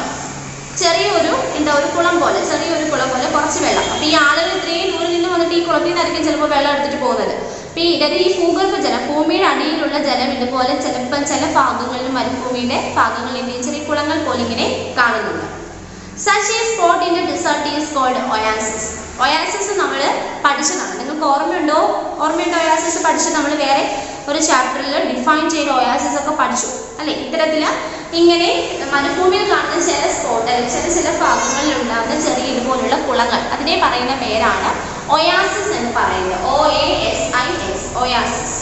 ചെറിയൊരു ഒരു കുളം പോലെ, ചെറിയൊരു കുളം പോലെ കുറച്ച് വെള്ളം. അപ്പോൾ ഈ ആളുകൾ ഇത്രയും ദൂരം നിന്ന് വന്നിട്ട് ഈ കുളത്തിൽ നിന്നായിരിക്കും ചിലപ്പോൾ വെള്ളം എടുത്തിട്ട് പോകുന്നത്. അപ്പോൾ ഈ ഭൂഗർഭ ജലം, ഭൂമിയുടെ അടിയിലുള്ള ജലം ഇതുപോലെ ചിലപ്പോൾ ചില ഭാഗങ്ങളിലും മരുഭൂമിയുടെ ഭാഗങ്ങളിലെയും ചെറിയ കുളങ്ങൾ പോലെ ഇങ്ങനെ കാണുന്നുണ്ട്. Such a spot in the desert is called oasis. Oasis നമ്മൾ പഠിച്ചതാണ്. നിങ്ങൾക്ക് ഓർമ്മയുണ്ടോ ഒയാസിസ് പഠിച്ചത്? നമ്മൾ വേറെ ഒരു ചാപ്റ്ററിൽ ഡിഫൈൻ ചെയ്ത ഒയാസിസ് ഒക്കെ പഠിച്ചു അല്ലേ? ഇത്തരത്തിൽ ഇങ്ങനെ മരുഭൂമിയിൽ കാണുന്ന ചില സ്പോട്ട് അല്ലെങ്കിൽ ചില ഭാഗങ്ങളിൽ ഉണ്ടാകുന്ന ചെറിയ ഇതുപോലുള്ള കുളങ്ങൾ, അതിനെ പറയുന്ന പേരാണ് ഒയാസിസ് എന്ന് പറയുന്നത്. OASIS, oasis.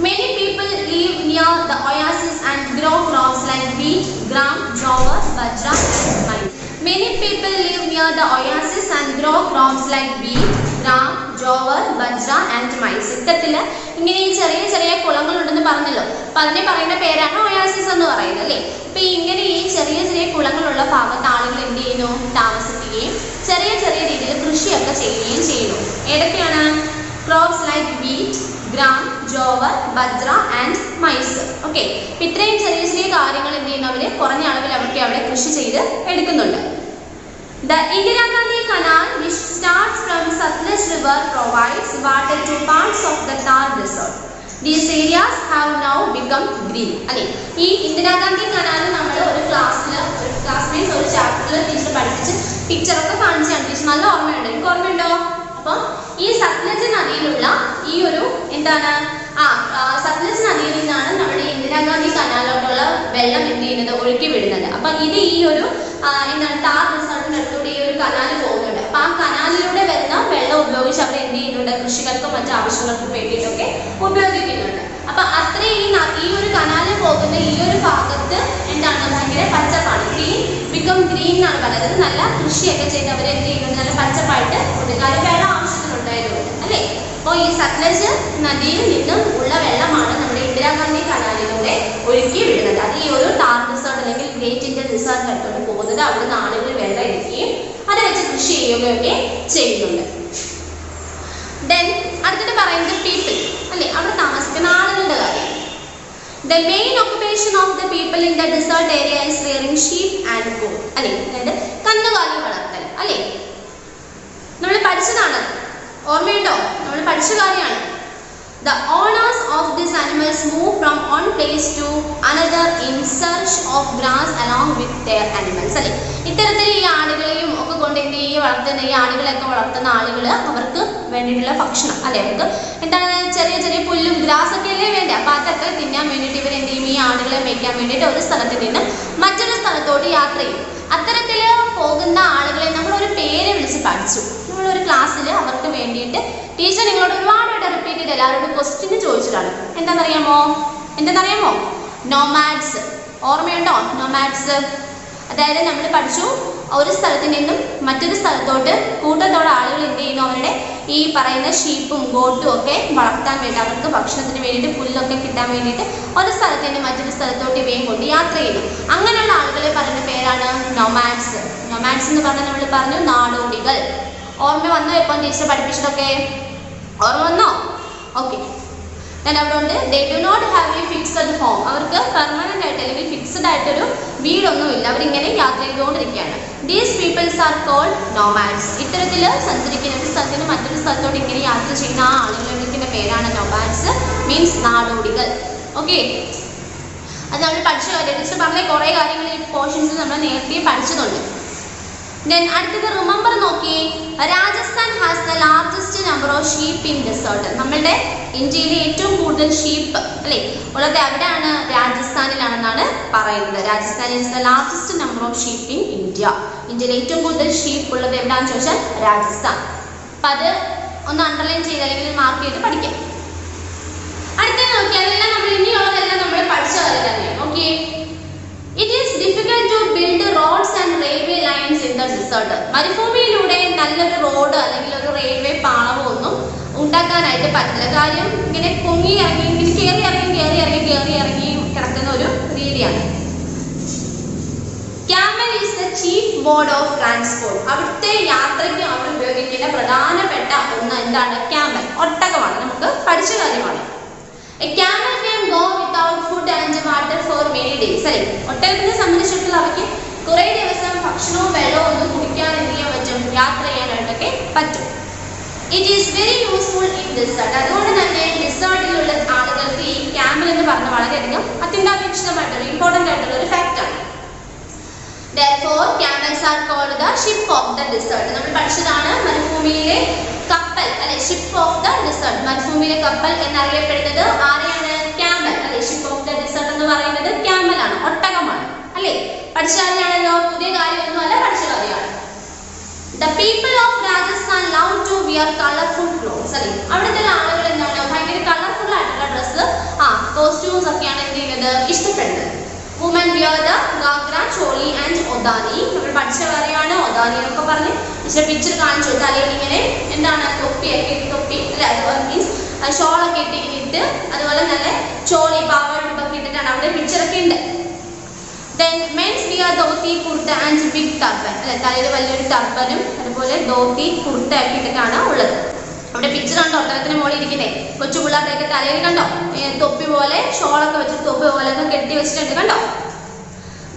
Many people live near the oasis and grow crops like wheat, gram, jowar, bajra and maize. Many people live near the oasis and grow crops like wheat, gram, jowar, bajra and maize. ഇത്തരത്തിൽ ഇങ്ങനെ ഈ ചെറിയ ചെറിയ കുളങ്ങൾ ഉണ്ടെന്ന് പറഞ്ഞല്ലോ. അപ്പോൾ അതിനെ പറയുന്ന പേരാണ് ഒയാസിസ് എന്ന് പറയുന്നത് അല്ലേ? അപ്പോൾ ഇങ്ങനെ ഈ ചെറിയ ചെറിയ കുളങ്ങളുള്ള ഭാഗത്ത് ആളുകൾ എന്ത് ചെയ്യുന്നു? താമസിക്കുകയും ചെറിയ ചെറിയ രീതിയിൽ കൃഷിയൊക്കെ ചെയ്യുകയും ചെയ്യുന്നു. ഏതൊക്കെയാണ്? Crops like wheat, gram, jowar, bajra and maize. Okay, ഇത്രയും ചെറിയ ചെറിയ കാര്യങ്ങൾ എന്ത് ചെയ്യുന്നവർ കുറഞ്ഞ അളവിൽ അവർക്ക് അവിടെ കൃഷി ചെയ്ത് എടുക്കുന്നുണ്ട്. The Indira Gandhi Canal, which starts from Satluj River, provides water to parts of the Thar Desert. These areas have now become green. അല്ലേ, ഈ ഇന്ദിരാഗാന്ധി കനാൽ നമ്മൾ ഒരു ക്ലാസ്സിൽ ഒരു ചാപ്റ്ററിൽ ടീച്ചർ പഠിപ്പിച്ച് പിക്ചറൊക്കെ കാണിച്ചാണ്. ടീച്ചർ നല്ല ഓർമ്മയുണ്ട്. എനിക്ക് ഓർമ്മയുണ്ടോ? അപ്പം ഈ സത്ലജ് നദിയിലുള്ള ഈ ഒരു സത്ലജ് നദിയിൽ നിന്നാണ് നമ്മുടെ ഇന്ദിരാഗാന്ധി കനാലോട്ടുള്ള വെള്ളം എന്ത് ചെയ്യുന്നത്? ഒഴുക്കി വിടുന്നത്. അപ്പം ഇത് ഈ ഒരു താർ റിസോർട്ടിൻ്റെ അടുത്തൂടെ ഈ ഒരു കനാൽ പോകുന്നുണ്ട്. അപ്പം ആ കനാലിലൂടെ വരുന്ന വെള്ളം ഉപയോഗിച്ച് അവർ എന്ത് ചെയ്യുന്നുണ്ട്? കൃഷികൾക്കും മറ്റു ആവശ്യങ്ങൾക്കും വേണ്ടിയിട്ടൊക്കെ ഉപയോഗിക്കുന്നുണ്ട്. അപ്പം അത്രയും ഈ ഒരു കനാലിൽ പോകുന്ന ഈ ഒരു ഭാഗത്ത് ഭയങ്കര പച്ചപ്പാണ്. ഗ്രീൻ എന്നാണ് പറയുന്നത്. നല്ല കൃഷിയൊക്കെ ചെയ്ത് അവർ എന്ത് ചെയ്യുന്നുണ്ട്? നല്ല പച്ചപ്പായിട്ട് കൊടുക്കാനും വെള്ളം ആവശ്യത്തിനുണ്ടായതുകൊണ്ട് അല്ലേ? അപ്പോൾ ഈ സത്ലജ് നദിയിൽ നിന്നും ഉള്ള വെള്ളമാണ് നമ്മുടെ ഇന്ദിരാഗാന്ധി കനാലിലൂടെ ഒഴുക്കി വിടുന്നത്. അത് ഈ ഒരു താർ റിസോർട്ട് അല്ലെങ്കിൽ ഗ്രേറ്റ് ഇന്ത്യൻ റിസോർട്ട് അടുത്തോട്ട് പോകുന്നത്. അവിടുന്ന് ആളുകൾ വെള്ളം എടുക്കുകയും അത് വെച്ച് കൃഷി ചെയ്യുകയൊക്കെ ചെയ്യുന്നുണ്ട്. ദെൻ അടുത്തിട്ട് പറയുന്നത് പീപ്പിൾ അല്ലേ, അവിടെ താമസിക്കുന്ന ആളുകളുടെ കാര്യം. The main occupation of the people in the desert area is rearing sheep and goat. അല്ലേ, അതായത് കന്നുകാലി വളർത്തൽ അല്ലേ? നമ്മൾ പഠിച്ചതാണ്, ഓർമ്മയുണ്ടോ? നമ്മൾ പഠിച്ച കാര്യമാണ്. The owners of these animals move from one place to another in search of grass along with their animals. അല്ലേ, ഇത്തരത്തിൽ ഈ ആടുകളെയും ഒക്കെ കൊണ്ട് എന്ത് ചെയ്യുക? വളർത്തുന്ന ഈ ആടുകളെയൊക്കെ വളർത്തുന്ന ആളുകൾ അവർക്ക് വേണ്ടിയിട്ടുള്ള ഭക്ഷണം അല്ലേ, അവർക്ക് ചെറിയ ചെറിയ പുല്ലും ഗ്രാസൊക്കെ അല്ലേ വേണ്ടേ? അപ്പം അതൊക്കെ തിന്നാൻ വേണ്ടിയിട്ട് ഇവർ എന്ത് ചെയ്യും? ഈ ആടുകളെ മേയ്ക്കാൻ വേണ്ടിയിട്ട് ഒരു സ്ഥലത്ത് നിന്ന് മറ്റൊരു സ്ഥലത്തോട്ട് യാത്ര ചെയ്യും. അത്തരത്തിൽ പോകുന്ന ആളുകളെ നമ്മളൊരു പേര് വിളിച്ച് പഠിച്ചു. നമ്മളൊരു ക്ലാസ്സിൽ അവർക്ക് വേണ്ടിയിട്ട് ടീച്ചർ നിങ്ങളോട് ഒരുപാട് വട്ടം റിപ്പീറ്റ് ചെയ്ത് എല്ലാവരോടും ക്വസ്റ്റ്യൻ ചോദിച്ചിട്ടാണ്. എന്താണെന്നറിയാമോ? നോമാഡ്സ്. ഓർമ്മയുണ്ടോ നോമാഡ്സ്? അതായത് നമ്മൾ പഠിച്ചു, ഒരു സ്ഥലത്ത് നിന്നും മറ്റൊരു സ്ഥലത്തോട്ട് കൂട്ടത്തോടെ ആളുകൾ എന്ത് ചെയ്യുന്നു? അവരുടെ ഈ പറയുന്ന ഷീപ്പും ഗോട്ടും ഒക്കെ വളർത്താൻ വേണ്ടി, അവർക്ക് ഭക്ഷണത്തിന് വേണ്ടിയിട്ട് പുല്ലൊക്കെ കിട്ടാൻ വേണ്ടിയിട്ട് ഒരു സ്ഥലത്ത് നിന്ന് മറ്റൊരു സ്ഥലത്തോട്ട് ഇവയും കൊണ്ട് യാത്ര ചെയ്യുന്നു. അങ്ങനെയുള്ള ആളുകളെ പറയുന്ന പേരാണ് നൊമാഡ്സ്. നൊമാഡ്സ് എന്ന് പറഞ്ഞാൽ നമ്മൾ പറഞ്ഞു നാടോടികൾ. ഓർമ്മ വന്നോ? ഇപ്പം ടീച്ചർ പഠിപ്പിച്ചതൊക്കെ ഓർമ്മ വന്നോ? ഓക്കെ. അവിടെ ഉണ്ട് they do not have a fixed home. അവർക്ക് പെർമനന്റ് ആയിട്ട് അല്ലെങ്കിൽ ഫിക്സ്ഡ് ആയിട്ടൊരു വീടൊന്നുമില്ല. അവരിങ്ങനെ യാത്ര ചെയ്തുകൊണ്ടിരിക്കുകയാണ്. These peoples are called nomads. ഇത്തരത്തിൽ സഞ്ചരിക്കുന്ന ഒരു സ്ഥലത്ത് നിന്ന് മറ്റൊരു സ്ഥലത്തോട്ട് ഇങ്ങനെ യാത്ര ചെയ്യുന്ന ആ ആളുകളെ വിളിക്കുന്ന പേരാണ് നോമാഡ്സ്, മീൻസ് നാടോടികൾ. ഓക്കെ, അത് നമ്മൾ പഠിച്ച കാര്യം. ടീച്ചർ പറഞ്ഞ കുറേ കാര്യങ്ങൾ ഈ പോർഷൻസിൽ നമ്മൾ നേരത്തെ പഠിച്ചതുണ്ട്. Then അടുത്തത് റിമെമ്പർ നോക്കിയേ, Rajasthan has the largest number of sheep in desert. നമ്മളുടെ ഇന്ത്യയിലെ ഏറ്റവും കൂടുതൽ ഷീപ്പ് അല്ലേ ഉള്ളത് എവിടെയാണ്? രാജസ്ഥാനിലാണെന്നാണ് പറയുന്നത്. Rajasthan is the largest number of sheep in India. ഇന്ത്യയിലെ ഏറ്റവും കൂടുതൽ ഷീപ്പ് ഉള്ളത് എവിടെയാണെന്ന് ചോദിച്ചാൽ രാജസ്ഥാൻ. അപ്പം അത് ഒന്ന് അണ്ടർലൈൻ ചെയ്ത് അല്ലെങ്കിൽ മാർക്ക് ചെയ്ത് പഠിക്കാം. അടുത്തത് നോക്കിയാൽ എല്ലാം നമ്മൾ ഇനിയുള്ളതെല്ലാം നമ്മൾ പഠിച്ച കാര്യം തന്നെയാണ്. Okay, it is difficult to build roads and railway lines in the desert. മരുഭൂമിയിലൂടെ നല്ലൊരു റോഡ് അല്ലെങ്കിൽ ഒരു റെയിൽവേ പാളമോ ഒന്നും ഉണ്ടാക്കാനായിട്ട് പറ്റില്ല. കാര്യം ഇങ്ങനെ പൊങ്ങി ഇറങ്ങി ഇങ്ങനെ കയറി ഇറങ്ങി കിടക്കുന്ന ഒരു രീതിയാണ്. Camel is the chief mode of transport. അവിടുത്തെ യാത്രയ്ക്ക് അവർ ഉപയോഗിക്കുന്ന പ്രധാനപ്പെട്ട ഒന്ന് എന്താണ്? ക്യാമൽ, ഒട്ടകമാണ്. നമുക്ക് പഠിച്ച കാര്യമാണ്. A camel can go without food and water for many days. അല്ലേ, ഒട്ടകത്തിനെ സംബന്ധിച്ചിടത്തോളം അവയ്ക്ക് കുറേ ദിവസം ഭക്ഷണവും വെള്ളവും ഒന്നും കുടിക്കാൻ എന്ത് ചെയ്യാൻ പറ്റും, യാത്ര ചെയ്യാനായിട്ടൊക്കെ പറ്റും. It is very useful in dessert. അതുകൊണ്ട് തന്നെ ഡിസേർട്ടിലുള്ള ആളുകൾക്ക് ഈ ക്യാമൽ എന്ന് പറഞ്ഞ വളരെയധികം അത്യന്താപേക്ഷിതമായിട്ടുള്ള ഇമ്പോർട്ടൻ്റ് ആയിട്ടുള്ള ഒരു ഫാക്റ്റാണ്. Therefore, camels are called the ship of the desert. നമ്മൾ പഠിച്ചതാണ് മരുഭൂമിയിലെ കപ്പൽ അല്ലെ, ഷിപ്പ് ഓഫ് ദ ഡിസേർട്ട്. മരുഭൂമിയിലെ കപ്പൽ എന്നറിയപ്പെടുന്നത് ആരെയാണ്? ക്യാമൽ അല്ലെ. ഷിപ്പ് ഓഫ് ദ ഡിസേർട്ട് എന്ന് പറയുന്നത് ക്യാമൽ ആണ്, ഒട്ടകമാണ് അല്ലെ. പഠിച്ച കാര്യമാണല്ലോ, പുതിയ കാര്യമൊന്നും അല്ല, പഠിച്ച കാര്യമാണ്. The people of Rajasthan love to wear colorful clothes. അല്ലെ, അവിടുത്തെ ആളുകൾ എന്താണ്, ഭയങ്കര കളർഫുൾ ആയിട്ടുള്ള ഡ്രസ്സ്, കോസ്റ്റ്യൂംസ് ഒക്കെയാണ് എന്ത് ചെയ്യുന്നത്, ഇഷ്ടപ്പെടുന്നത്. Women wear the Gangra, Choli and Odani. നമ്മൾ പഠിച്ച കാര്യമാണ് ഒദാനി എന്നൊക്കെ പറഞ്ഞ് ഇച്ചിരി പിക്ചർ കാണിച്ചു. തലയിൽ ഇങ്ങനെ എന്താണ് തൊപ്പിയൊക്കെ, തൊപ്പി അല്ലെ, അതുപോലെ മീൻസ് ഷോളൊക്കെ ഇട്ട് അതുപോലെ നല്ല ചോളി പാവാടൊക്കെ ഇട്ടിട്ടാണ് അവിടെ പിക്ചറൊക്കെ ഉണ്ട്. Then men's wear dhoti, kurta and big turban. അല്ലെ, തലയിൽ വലിയൊരു ടർബനും അതുപോലെ ധോത്തി കുർത്ത ഒക്കെ ഇട്ടിട്ടാണ് ഉള്ളത്. അവിടെ പിക്ചർ കണ്ടോ, ഒട്ടകത്തിന് മുകളിൽ ഇരിക്കുന്നേ കൊച്ചു പിള്ളേരുടെയൊക്കെ തലയിൽ കണ്ടോ തൊപ്പി പോലെ ഷോളൊക്കെ വെച്ചിട്ട് തൊപ്പി പോലെ ഒക്കെ കെട്ടി വെച്ചിട്ടുണ്ട് കണ്ടോ.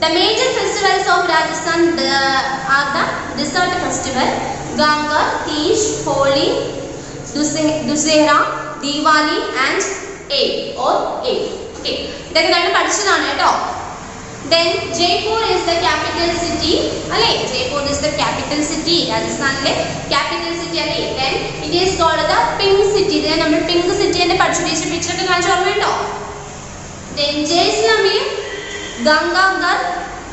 The major festivals of Rajasthan are the Desert Festival, Gangar, Teej, Holi, Dussehra, Diwali and Eid or Eid. Okay, ഇതൊക്കെ നമ്മൾ പഠിച്ചതാണ് കേട്ടോ. Then Jaipur is the capital city. അല്ലേ, Jaipur is the capital city. രാജസ്ഥാനിലെ capital city അല്ലേ. Then it is called the pink city. ഇതിനെ നമ്മൾ pink city എന്ന് പഠിച്ചു. പിക്ചർ ഒക്കെ കാണിച്ചു ഓർമ്മയുണ്ടോ? Then Jaisalmer, Gangaghar,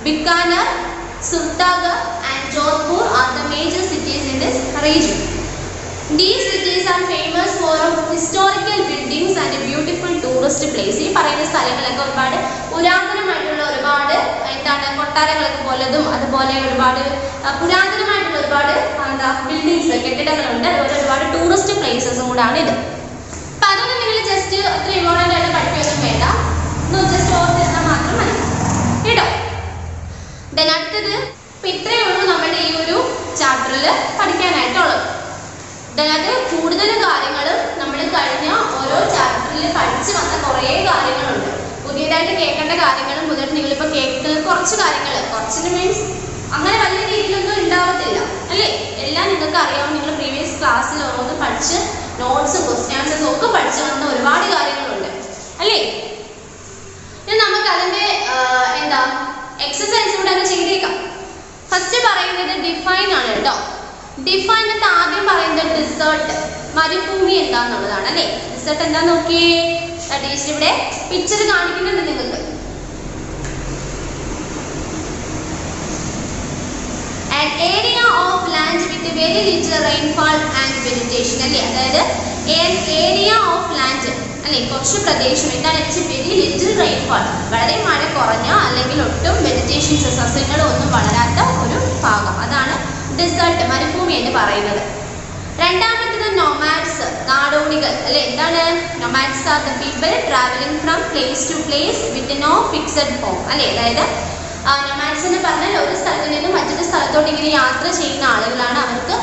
Bikaner, Surtagarh and Jodhpur are the major cities in this region. These cities are famous for historical buildings and beautiful tourist places. ഈ പറയുന്ന സ്ഥലങ്ങളൊക്കെ ഒരുപാട് പുരാതനമായിട്ടുള്ള ഒരുപാട് എന്താണ് കൊട്ടാരങ്ങളൊക്കെ പോലതും അതുപോലെ ഒരുപാട് പുരാതനമായിട്ടുള്ള ഒരുപാട് എന്താ ബിൽഡിങ്സ് കെട്ടിടങ്ങളുണ്ട്. അതുപോലെ ഒരുപാട് ടൂറിസ്റ്റ് പ്ലേസസും കൂടാണ് ഇത്. അപ്പം അതൊന്നും നിങ്ങൾ ജസ്റ്റ് അത്ര ഇമ്പോർട്ടൻ്റ് ആയിട്ട് പഠിക്കുകയൊന്നും വേണ്ട, ജസ്റ്റ് ഓർത്തിരുന്നാൽ മാത്രം മതി കേട്ടോ. ദെൻ അടുത്തത് ഇപ്പം ഇത്രയേ ഉള്ളൂ നമ്മുടെ ഈ ഒരു ചാപ്റ്ററിൽ പഠിക്കാനായിട്ടുള്ളത്. അതിനകത്ത് കൂടുതൽ കാര്യങ്ങൾ നമ്മൾ കഴിഞ്ഞ ഓരോ ചാപ്റ്ററിൽ പഠിച്ചു വന്ന കുറേ കാര്യങ്ങളുണ്ട്. പുതിയതായിട്ട് കേൾക്കേണ്ട കാര്യങ്ങളും പുതിയതായിട്ട് നിങ്ങളിപ്പോൾ കേൾക്കുന്ന കുറച്ച് കാര്യങ്ങൾ, കുറച്ചിന് മീൻസ് അങ്ങനെ വലിയ രീതിയിലൊന്നും ഉണ്ടാവത്തില്ല അല്ലേ. എല്ലാം നിങ്ങൾക്ക് അറിയാം, നിങ്ങൾ പ്രീവിയസ് ക്ലാസ്സിൽ ഓരോന്ന് പഠിച്ച് നോട്ട്സും ക്വസ്റ്റ്യൻസും ഒക്കെ പഠിച്ചു വന്ന ഒരുപാട് കാര്യങ്ങളുണ്ട് അല്ലേ. ഇനി നമുക്ക് അതിൻ്റെ എന്താ എക്സസൈസ് കൂടെ അങ്ങ് ചെയ്തേക്കാം. ഫസ്റ്റ് പറയുന്നത് ഡിഫൈൻ ആണ് കേട്ടോ. ഡിഫൈൻ എന്ന് ആദ്യം പറയുന്നത് ഡിസേർട്ട്, മരുഭൂമി എന്താന്നുള്ളതാണ് അല്ലേ. ഡിസേർട്ട് എന്താ നോക്കിയേ, ടീച്ചർ ഇവിടെ പിക്ചർ കാണിക്കുന്നുണ്ട് നിങ്ങൾക്ക്. An area of land with very little rainfall and vegetation അല്ലേ. അതായത് an area of land അല്ലേ, കുറച്ച് പ്രദേശം എന്താണ് വെച്ചാൽ വെരി ലിറ്റിൽ റെയിൻഫാൾ, വളരെ മഴ കുറഞ്ഞ അല്ലെങ്കിൽ ഒട്ടും വെജിറ്റേഷൻസ് സസ്യങ്ങളും ഒന്നും വളരാത്ത ഒരു ഭാഗം, അതാണ് ഡിസേർട്ട് മരുഭൂമി എന്ന് പറയുന്നത്. രണ്ടാമത്തേത് നൊമാഡ്സ്, നാടോടികൾ അല്ലെ. എന്താണ് nomads? Are the people travelling from place to place with no fixed home അല്ലെ. അതായത് നൊമാഡ്സ് എന്ന് പറഞ്ഞാൽ ഒരു സ്ഥലത്ത് നിന്ന് മറ്റൊരു സ്ഥലത്തോട്ട് ഇങ്ങനെ യാത്ര ചെയ്യുന്ന ആളുകളാണ്. അവർക്ക്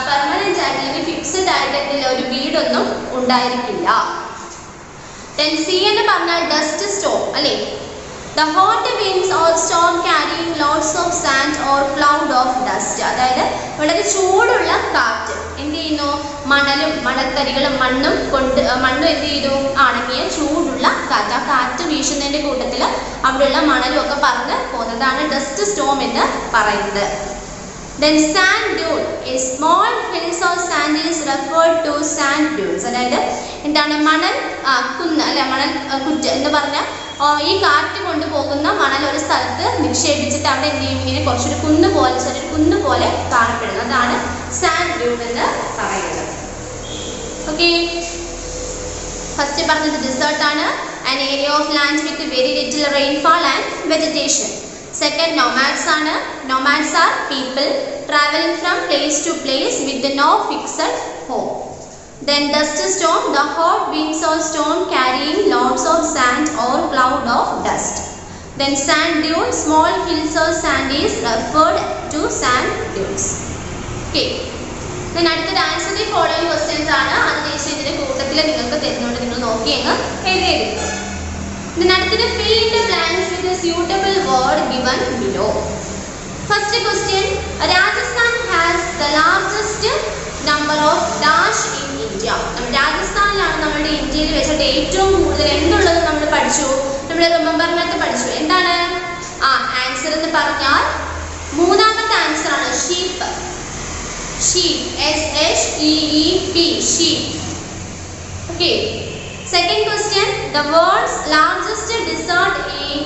പെർമനന്റ് ആയിട്ട് അല്ലെങ്കിൽ ഫിക്സഡ് ആയിട്ട് എന്തെങ്കിലും ഒരു വീടൊന്നും ഉണ്ടായിരിക്കില്ല. Then C എന്ന് പറഞ്ഞാൽ ഡസ്റ്റ് സ്റ്റോം അല്ലെ. The hot winds or storm carrying lots of sand or cloud of dust. അതായത് വളരെ ചൂടുള്ള കാറ്റ് എന്ത് ചെയ്യുന്നു, മണലും മണൽത്തരികളും മണ്ണും എന്ത് ചെയ്തു, അടങ്ങിയ ചൂടുള്ള കാറ്റ്. ആ കാറ്റ് വീശുന്നതിൻ്റെ കൂട്ടത്തിൽ അവിടെയുള്ള മണലും ഒക്കെ പറന്ന് പോകുന്നതാണ് ഡസ്റ്റ് സ്റ്റോം എന്ന് പറയുന്നത്. Then sand dune, a small hills or sand is referred to sand dunes. അതായത് എന്താണ് മണൽ കുന്ന് അല്ലെ, മണൽ കുറ്റ് എന്ന് പറഞ്ഞാൽ ഈ കാറ്റ് കൊണ്ടുപോകുന്ന മണൽ ഒരു സ്ഥലത്ത് നിക്ഷേപിച്ചിട്ട് അവിടെ എന്ത് ചെയ്യും, ഇങ്ങനെ കുറച്ചൊരു കുന്ന് പോലെ ചെറിയൊരു കുന്ന് പോലെ കാണപ്പെടുന്നത്, അതാണ് സാൻഡ് ഡ്യൂൺ എന്ന് പറയുന്നത്. ഓക്കെ, ഫസ്റ്റ് പറഞ്ഞത് ഡിസേർട്ട് ആണ്, an area of land with very little rainfall and vegetation. Second, nomads ആണ്. Nomads are people traveling from place to place with no fixed home. Then dust storm, the hot winds or storm carrying lots of sand or cloud of dust. Then sand dune, small hills or sand is referred to sand dunes. Okay. Then അടുത്തത് answer the following questions ആണ്. അതിനുശേഷം ഇതിന്റെ കൂട്ടത്തിൽ നിങ്ങൾക്ക് തരുന്നുണ്ട്, നിങ്ങൾ നോക്കി അങ്ങ് എഴുതിയെടുക്കുക. Then അടുത്തത് fill in the blanks with a suitable word given below. First question, Rajasthan has the largest number of dash in India. നമ്മൾ രാജസ്ഥാനിലാണ് നമ്മുടെ ഇന്ത്യയിൽ വെച്ചിട്ട് ഏറ്റവും കൂടുതൽ എന്തുള്ളത് നമ്മൾ പഠിച്ചു, നമ്മൾ റിമെമ്പർ മെത്തേഡ് പഠിച്ചു. എന്താണ് ആൻസർ എന്ന് പറഞ്ഞാൽ മൂന്നാമത്തെ ആൻസർ ആണ് sheep. Sheep, SHEEP, sheep. Okay. Second question, the world's largest desert is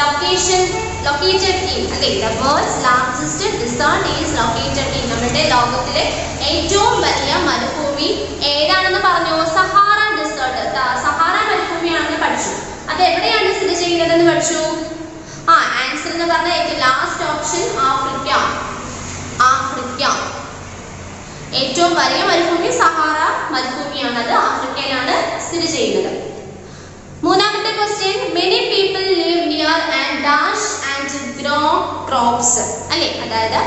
located in. Okay, the world's largest desert is located in. നമ്മുടെ ലോകത്തിലെ ഏറ്റവും വലിയ മരുഭൂമി ഏതാണെന്ന് പറഞ്ഞു? Sahara desert. സഹാറ മരുഭൂമിയാണെന്ന് പഠിച്ചു. അത് എവിടെയാണ് സ്ഥിതി ചെയ്യുന്നതെന്ന് പഠിച്ചു. ആൻസർ എന്ന് പറഞ്ഞാൽ ഏറ്റവും ലാസ്റ്റ് ഓപ്ഷൻ ആഫ്രിക്ക. ആഫ്രിക്ക. ഏറ്റവും വലിയ മരുഭൂമി സഹാറ മരുഭൂമിയാണ്, അത് ആഫ്രിക്കയിലാണ് സ്ഥിതി ചെയ്യുന്നത്. മൂന്നാമത്തെ question, many people live near and dash and grow crops. അല്ലേ, അതായത്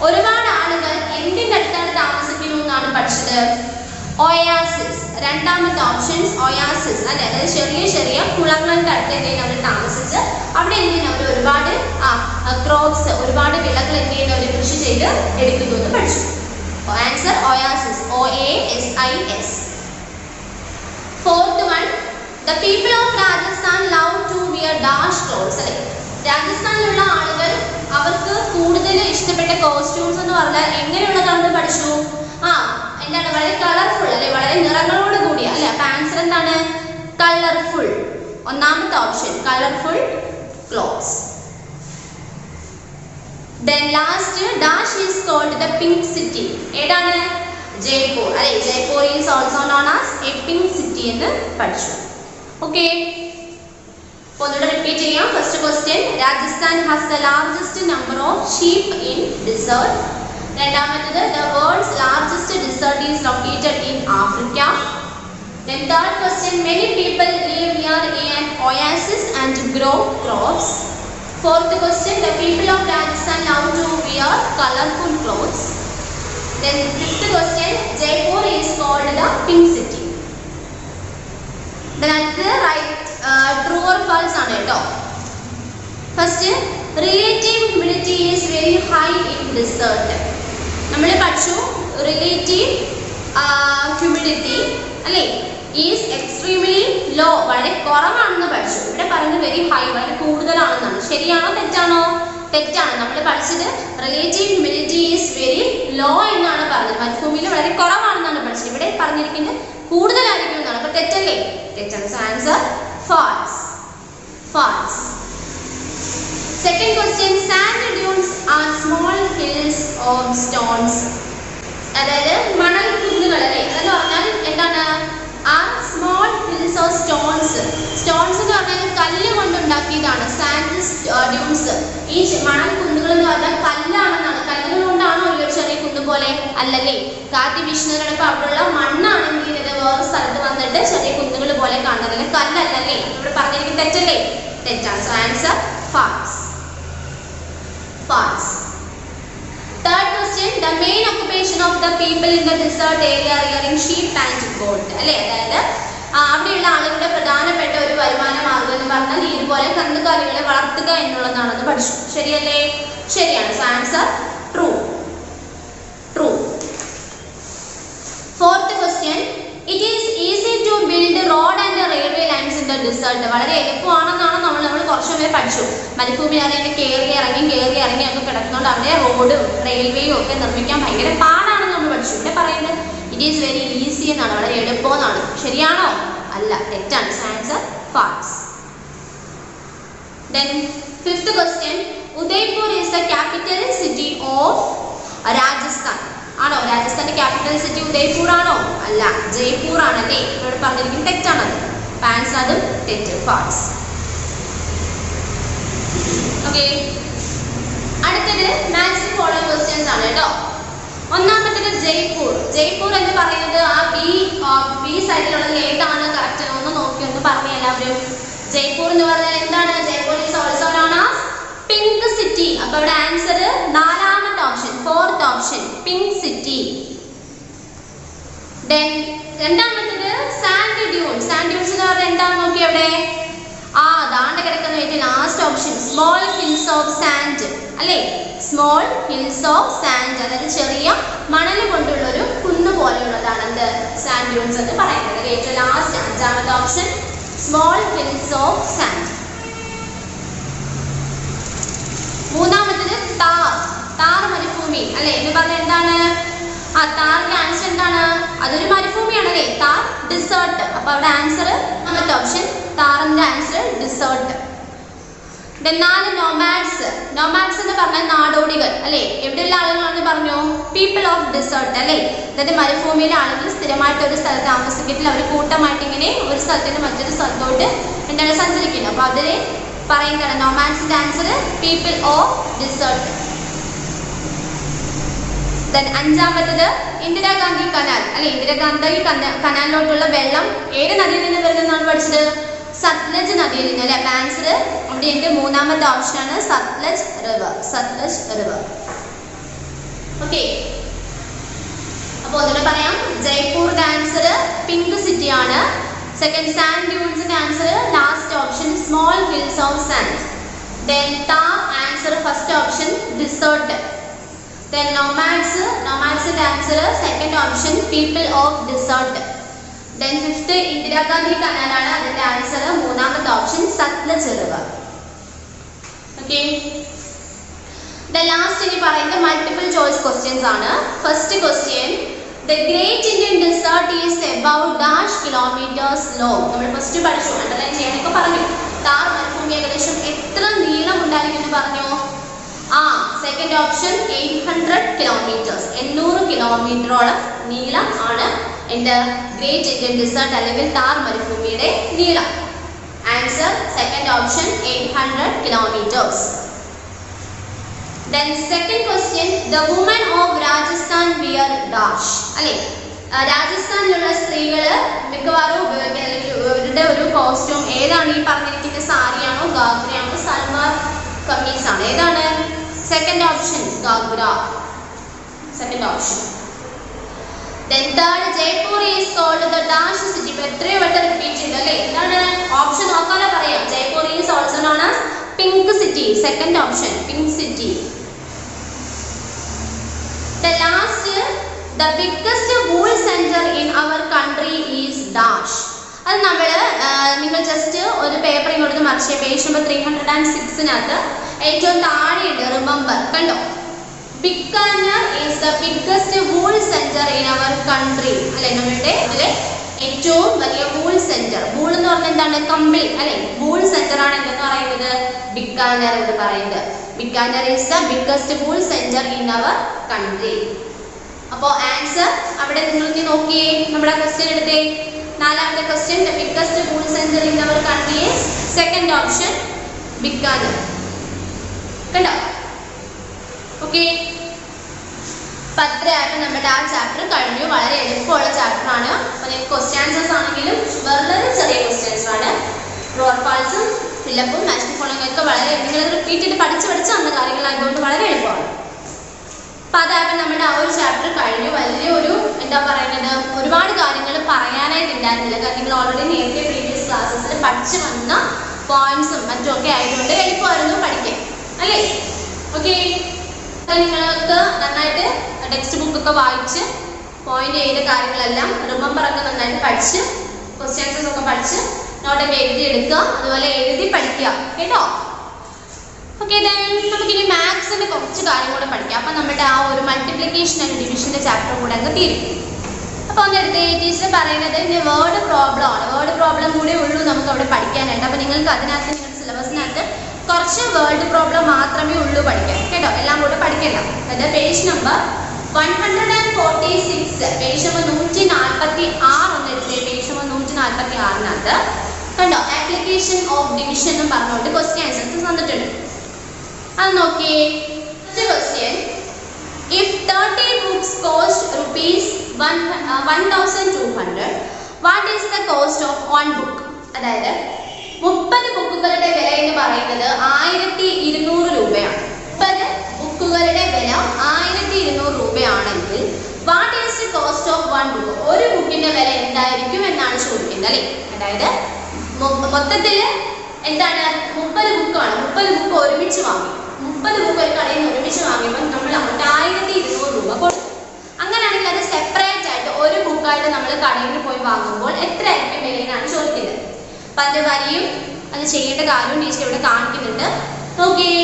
ഒരുപാട് ആളുകൾ എന്തിൻ്റെ അടുത്താണ് താമസിക്കുന്നു എന്നാണ് പഠിച്ചത്? ഒയാസിസ്. രണ്ടാമത്തെ ഓപ്ഷൻസ് ഒയാസിസ്. അല്ലെ, അതായത് ചെറിയ ചെറിയ കുളങ്ങളുടെ അടുത്ത് എന്തെങ്കിലും അവർ താമസിച്ച് അവിടെ എന്തെങ്കിലും അവർ ഒരുപാട് ക്രോപ്സ്, ഒരുപാട് വിളകൾ എന്തെങ്കിലും അവർ കൃഷി ചെയ്ത് എടുക്കുന്നു എന്ന് പഠിച്ചു. Answer oasis, OASIS. Fourth one, the people of Rajasthan love to wear dash clothes. അല്ലെ, രാജസ്ഥാനിലുള്ള ആളുകൾ അവർക്ക് കൂടുതൽ ഇഷ്ടപ്പെട്ട കോസ്റ്റ്യൂംസ് എന്ന് പറഞ്ഞാൽ എങ്ങനെയുള്ളതാണെന്ന് പഠിച്ചു. എന്താണ്, വളരെ കളർഫുൾ അല്ലെ, വളരെ നിറങ്ങളോട് കൂടിയ അല്ലെ. അപ്പൊ ആൻസർ എന്താണ്? കളർഫുൾ. ഒന്നാമത്തെ option colourful clothes. Then last, dash is called the pink city. ഏതാണ്? ജയ്പൂർ. അല്ലെ, Jaipur is also known as a pink city എന്ന് പഠിച്ചു. ഓക്കെ, അപ്പോൾ ഒന്നുകൂടെ റിപ്പീറ്റ് ചെയ്യാം. First question, Rajasthan has the largest number of sheep in desert. രണ്ടാമത്തേത്, the world's largest desert is located in Africa. Then third question, many people live near an oasis and grow crops. Fourth question, the people of Rajasthan love to wear colorful clothes. Then fifth question, Jaipur is called the pink city. Then at the right, true or false ആണ് കേട്ടോ. First, relative humidity is very high in desert. നമ്മൾ പഠിച്ചു relative humidity അല്ലേ is extremely law, വളരെ കുറവാണെന്ന് പഠിച്ചു. ഇവിടെ പറയുന്നത് വെരി ഹൈ, വളരെ കൂടുതലാണെന്നാണ്. ശരിയാണോ തെറ്റാണോ? തെറ്റാണ്. നമ്മൾ പഠിച്ചത് relative humidity is very low എന്നാണ് പറഞ്ഞത്. മരുഭൂമിയിൽ വളരെ കുറവാണെന്നാണ് പഠിച്ചത്. ഇവിടെ പറഞ്ഞിരിക്കുന്നത് കൂടുതലായിരിക്കും എന്നാണ്. അപ്പൊ തെറ്റല്ലേ? തെറ്റാണ്. So answer false. False. Second question, sand dunes are small hills or stones. അതായത് മണൽ കുന്നുകൾ അല്ലേ, അതെന്ന് പറഞ്ഞാൽ എന്താണ്? Small hills or stones. Stones എന്ന് പറഞ്ഞാൽ കല്ല് കൊണ്ടുണ്ടാക്കിയതാണ്. സാൻഡ് ഡ്യൂൺസ്, ഈ മണൽ കുന്നുകൾ എന്ന് പറഞ്ഞാൽ കല്ലാണെന്നാണ്. കല്ലുകൾ കൊണ്ടാണോ ഒരു ചെറിയ കുന്ന് പോലെ? അല്ലല്ലേ. കാറ്റ് വീശുന്നതിനോടൊപ്പം അവിടെയുള്ള മണ്ണാണെങ്കിൽ ഇത് വേറെ സ്ഥലത്ത് വന്നിട്ട് ചെറിയ കുന്നുകൾ പോലെ കാണുന്നത്, കല്ലല്ലേ. ഇവിടെ പറഞ്ഞിരിക്കുന്നത് തെറ്റല്ലേ? തെറ്റാണ്. So answer false. False. Third question, the main occupation of the people in the desert area rearing sheep and goat. അല്ലേ, അതായത് അവിടെയുള്ള ആളുകളുടെ പ്രധാനപ്പെട്ട ഒരു വരുമാന മാർഗം എന്ന് പറഞ്ഞാൽ ഇതുപോലെ കന്നുകാലികളെ വളർത്തുക എന്നുള്ളതാണെന്ന് പഠിച്ചു. ശരിയല്ലേ? ശരിയാണ്. So answer true. True. Fourth question, it is easy to build road and railway lines in the desert. വളരെ എളുപ്പമാണെന്നാണ് നമ്മൾ കുറച്ചു മുമ്പേ പഠിച്ചു. മരുഭൂമി അതിനെ കയറി ഇറങ്ങി ഒക്കെ കിടക്കുന്നതുകൊണ്ട് അവിടെ റോഡും റെയിൽവേയും ഒക്കെ നിർമ്മിക്കാൻ ഭയങ്കര പാടാണെന്ന് നമ്മൾ പഠിച്ചു. ഇവിടെ പറയുന്നത് ഇറ്റ് ഈസ് വെരി ഈസി എന്നാണ്, വളരെ എളുപ്പമെന്നാണ്. ശരിയാണോ? അല്ല, തെറ്റാണ്. Answer false. Then fifth question, Udaipur is the capital city of Rajasthan. ആണോ? രാജസ്ഥാന്റെ ക്യാപിറ്റൽ സിറ്റി ഉദയ്പൂർ ആണോ? അല്ല, ജയ്പൂർ ആണല്ലേ. ഇവിടെ പറഞ്ഞിരിക്കുന്നത് തെറ്റാണത്. ആൻസർ അതും തെറ്റ്. ഫാൾസ്. ഓക്കെ, അടുത്തത് മാച്ച് ദി ഫോളോയിങ് ക്വസ്റ്റ്യൻസ് ആണ് കേട്ടോ. ഒന്നാമത്തേത് ജയ്പൂർ. ജയ്പൂർ എന്ന് പറയുന്നത് ആ ബി സൈഡിലുള്ളത് ഏതാണ് കറക്റ്റ് ഒന്ന് നോക്കി ഒന്ന് പറഞ്ഞു എല്ലാവരും. ജയ്പൂർ എന്ന് പറഞ്ഞാൽ എന്താണ്? Jaipur is also known as pink city. അപ്പൊ ഇവിടെ ആൻസർ നാലാമത്തെ option, fourth option, pink city. Then രണ്ടാമത്തേത് സാൻഡ് ഡ്യൂൺസ്. സാൻഡ് ഡ്യൂൺസ് എന്ന് പറഞ്ഞാൽ എന്താണെന്ന് നോക്കി അവിടെ. ദാണ്ട കിടക്കുന്ന ഏറ്റവും last option small hills of sand അല്ലേ. സ്മോൾ ഹിൽസ് ഓഫ് സാൻഡ്, അതായത് ചെറിയ മണൽ കൊണ്ടുള്ള ഒരു കുന്ന് പോലെയുള്ളതാണ് എന്ത് സാൻഡ് ഡ്യൂൺസ് എന്ന് പറയുന്നത്. ഏറ്റവും ലാസ്റ്റ് അഞ്ചാമത്തെ option small hills of sand. മൂന്നാമത്തേത് താർ മരുഭൂമി അല്ലെ എന്ന് പറഞ്ഞാൽ എന്താണ്. താറിന്റെ ആൻസർ എന്താണ്? അതൊരു മരുഭൂമിയാണ് അല്ലേ. താർ ഡിസേർട്ട്. അപ്പൊ അവിടെ ആൻസർ നമ്മുടെ ഓപ്ഷൻ താറിന്റെ ആൻസർ ഡിസേർട്ട്. നാല് നോമാഡ്സ്. നോമാഡ്സ് എന്ന് പറഞ്ഞാൽ നാടോടികൾ അല്ലെ. എവിടെയുള്ള ആളുകളാണെന്ന് പറഞ്ഞു? പീപ്പിൾ ഓഫ് ഡിസേർട്ട് അല്ലെ. അതായത് മരുഭൂമിയിലെ ആളുകൾ സ്ഥിരമായിട്ട് ഒരു സ്ഥലത്ത് താമസിക്കത്തില്ല. അവർ കൂട്ടമായിട്ട് ഇങ്ങനെ ഒരു സ്ഥലത്ത് നിന്ന് മറ്റൊരു സ്ഥലത്തോട്ട് എന്താണ് സഞ്ചരിക്കുന്നത്. അപ്പൊ അതിനെ പറയുന്നതാണ് നോമാഡ്സിന്റെ ആൻസർ പീപ്പിൾ ഓഫ് ഡിസേർട്ട്. അഞ്ചാമത്തത് ഇന്ദിരാഗാന്ധി കനാൽ അല്ലെ. ഇന്ദിരാഗാന്ധി കനാലിലോട്ടുള്ള വെള്ളം ഏത് നദിയിൽ നിന്ന് വരുന്നതെന്നാണ് പഠിച്ചത്? സത്ലജ് നദിയിൽ നിന്ന് അല്ലെ. അപ്പൊ ആൻസർ അവിടെ ഉണ്ട്. മൂന്നാമത്തെ ഓപ്ഷൻ ആണ് Sutlej river. Sutlej river. Okay, അപ്പൊ ഒന്നുകൂടെ പറയാം. ജയ്പൂരിന്റെ ആൻസർ പിങ്ക് സിറ്റി ആണ്. സെക്കൻഡ് സാൻഡ് ഡ്യൂൺസിന്റെ answer last option small hills of sand. Then Thar answer first option desert. Then nomadsന്റെ answer second option people of desert. Then fifth Indira Gandhi കനാലാണ്. അതിന്റെ ആൻസർ മൂന്നാമത്തെ option Sutlej river. Okay, last ഇനി പറയുന്നത് multiple choice questions ആണ്. First question, the great Indian desert is about dash kilometers long. നമ്മൾ first പഠിച്ചു, underline ചെയ്യാനൊക്കെ പറഞ്ഞു. താർ മരുഭൂമി ഏകദേശം എത്ര നീളം ഉണ്ടായിരിക്കും എന്ന് പറഞ്ഞു? Second option 800 kilometres. 800 കിലോമീറ്ററോളം നീളം ആണ് എന്ത് ഗ്രേറ്റ് ഇന്ത്യൻ ഡിസേർട്ട് അല്ലെങ്കിൽ താർ മരുഭൂമിയുടെ നീളം. Answer second option 800 kilometres. Then second question, the women of Rajasthan wear dash അല്ലേ. രാജസ്ഥാനിലുള്ള സ്ത്രീകൾ മിക്കവാറും ഉപയോഗിക്കുക അല്ലെങ്കിൽ ഇവരുടെ ഒരു കോസ്റ്റ്യൂം ഏതാണ്? ഈ പറഞ്ഞിരിക്കുന്ന സാരിയാണോ ഗാഗ്രയാണോ സൽവാർ കമീസ് ആണ്? ഏതാണ്? Second option Ghaghra. Second option. Then third, Jaipur is called the dash city. എത്രയോ വട്ടം റിപ്പീറ്റ് ചെയ്തു അല്ലേ. എന്താണ് ഓപ്ഷൻ നോക്കാതെ പറയാം. Jaipur is also known as pink city. Second option pink city. The last, the biggest wool center in our country is dash. അത് നിങ്ങൾ just ഒരു പേപ്പർ ഇങ്ങോട്ട് മറിച്ച് പേജ് നമ്പർ 306 ഏറ്റവും താഴെയുണ്ട് റിമെമ്പർ കണ്ടോ. Bikaner is the biggest wool centre in our country അല്ലെ. നമ്മളുടെ അതിലെ ഏറ്റവും വലിയ വൂൾ സെന്റർ. വൂൾ എന്ന് പറഞ്ഞാൽ എന്താണ്? കമ്പിളി അല്ലെ. വൂൾ സെന്റർ ആണ് എന്തെന്ന് പറയുന്നത്? ബിക്കാനർ എന്ന് പറയുന്നത്. Bikaner is the biggest wool centre in our country. അപ്പോ ആൻസർ അവിടെ നിങ്ങൾ നോക്കിയേ. നമ്മുടെ ക്വസ്റ്റ്യൻ എടുത്തേ. നാലാമത്തെ question, the biggest wool centre in our country is second option Bikaner. കണ്ടോ? ഓക്കെ, പത്രയായിട്ട് നമ്മുടെ ആ ചാപ്റ്റർ കഴിഞ്ഞു. വളരെ എളുപ്പമുള്ള ചാപ്റ്റർ ആണ്. അപ്പൊ നിങ്ങൾക്ക് ക്വസ്റ്റ്യൻ ആൻസേഴ്സ് ആണെങ്കിലും വളരെ ചെറിയ ക്വസ്റ്റ്യൻസ് ആണ്. ട്രൂ ഓർ ഫാൾസും ഫില്ലപ്പും മാച്ചിങ് ഫോളോയിങ് ഒക്കെ വളരെ നിങ്ങൾ റിപ്പീറ്റ് ചെയ്ത് പഠിച്ച് വന്ന കാര്യങ്ങളായതുകൊണ്ട് വളരെ എളുപ്പമാണ്. അപ്പൊ അതായത് നമ്മുടെ ആ ഒരു ചാപ്റ്റർ കഴിഞ്ഞു. വലിയൊരു എന്താ പറയുന്നത്, ഒരുപാട് കാര്യങ്ങൾ പറയാനായിട്ട് ഉണ്ടായിരുന്നില്ല. കാരണം നിങ്ങൾ ഓൾറെഡി നേരത്തെ പ്രീവിയസ് ക്ലാസ്സസിൽ പഠിച്ചു വന്ന പോയിന്റ്സും മറ്റും ഒക്കെ ആയതുകൊണ്ട് എളുപ്പമായിരുന്നു പഠിക്കാൻ അല്ലേ. ഓക്കെ, നിങ്ങൾക്ക് നന്നായിട്ട് ടെക്സ്റ്റ് ബുക്ക് ഒക്കെ വായിച്ച് പോയിന്റ് ചെയ്ത കാര്യങ്ങളെല്ലാം റിമെമ്പർ ഒക്കെ നന്നായിട്ട് പഠിച്ച് ക്വസ്റ്റ്യൻസ് ഒക്കെ പഠിച്ച് നോട്ടൊക്കെ എഴുതി എടുക്കുക. അതുപോലെ എഴുതി പഠിക്കുക കേട്ടോ. ഓക്കെ, നമുക്കിനി മാത്സിന്റെ കുറച്ച് കാര്യം കൂടെ പഠിക്കാം. അപ്പൊ നമ്മുടെ ആ ഒരു മൾട്ടിപ്ലിക്കേഷൻ ആൻഡ് ഡിവിഷന്റെ ചാപ്റ്റർ കൂടെ അങ്ങ് തീരും. അപ്പൊ ഒന്നെടുത്ത് ടീച്ചർ പറയുന്നത് വേർഡ് പ്രോബ്ലം ആണ്. വേർഡ് പ്രോബ്ലം കൂടെ ഉള്ളൂ നമുക്ക് അവിടെ പഠിക്കാനായിട്ട്. അപ്പൊ നിങ്ങൾക്ക് അതിനകത്ത് നിങ്ങളുടെ സിലബസിനകത്ത് കുറച്ച് വേർഡ് പ്രോബ്ലം മാത്രമേ ഉള്ളൂ പഠിക്കാൻ കേട്ടോ. എല്ലാം കൂടെ പഠിക്കണ്ട. അത് പേജ് നമ്പർ 146, പേജ് നമ്പർ 146 ഒന്ന് എടുത്തേ. പേജ് നമ്പർ 146 കണ്ടോ ആപ്ലിക്കേഷൻ ഓഫ് ഡിവിഷൻ എന്ന് പറഞ്ഞുകൊണ്ട് ക്വസ്റ്റ്യൻ ആൻസേഴ്സ് തന്നിട്ടുണ്ട്. അത് നോക്കിയേ. Question, if 30 books cost ₹1,200, what is the cost of one book? അതായത് 30 ബുക്കുകളുടെ വില എന്ന് പറയുന്നത് 1200 രൂപയാണ്. 30 ബുക്കുകളുടെ വില 1200 രൂപയാണെങ്കിൽ what is the cost of one book? ഒരു ബുക്കിന്റെ വില എന്തായിരിക്കും എന്നാണ് ചോദിക്കുന്നത് അല്ലേ. അതായത് മൊത്തത്തിൽ എന്താണ് 30 ബുക്കാണ്. 30 ബുക്ക് ഒരുമിച്ച് വാങ്ങി. 30 ബുക്ക് ഒരു കടയിൽ നിന്ന് ഒരുമിച്ച് വാങ്ങിയപ്പോൾ നമ്മൾ അങ്ങോട്ട് 1200 രൂപ കൊടുക്കും. അങ്ങനെയാണെങ്കിൽ അത് സെപ്പറേറ്റ് ആയിട്ട് ഒരു ബുക്കായിട്ട് നമ്മൾ കടയിൽ പോയി വാങ്ങുമ്പോൾ എത്രയായിരിക്കും വിലയെന്നാണ് ചോദിക്കുന്നത്. അപ്പം അതിന്റെ വരിയും അത് ചെയ്യേണ്ട കാര്യവും ടീച്ചർ ഇവിടെ കാണിക്കുന്നുണ്ട്. നോക്കിയേ.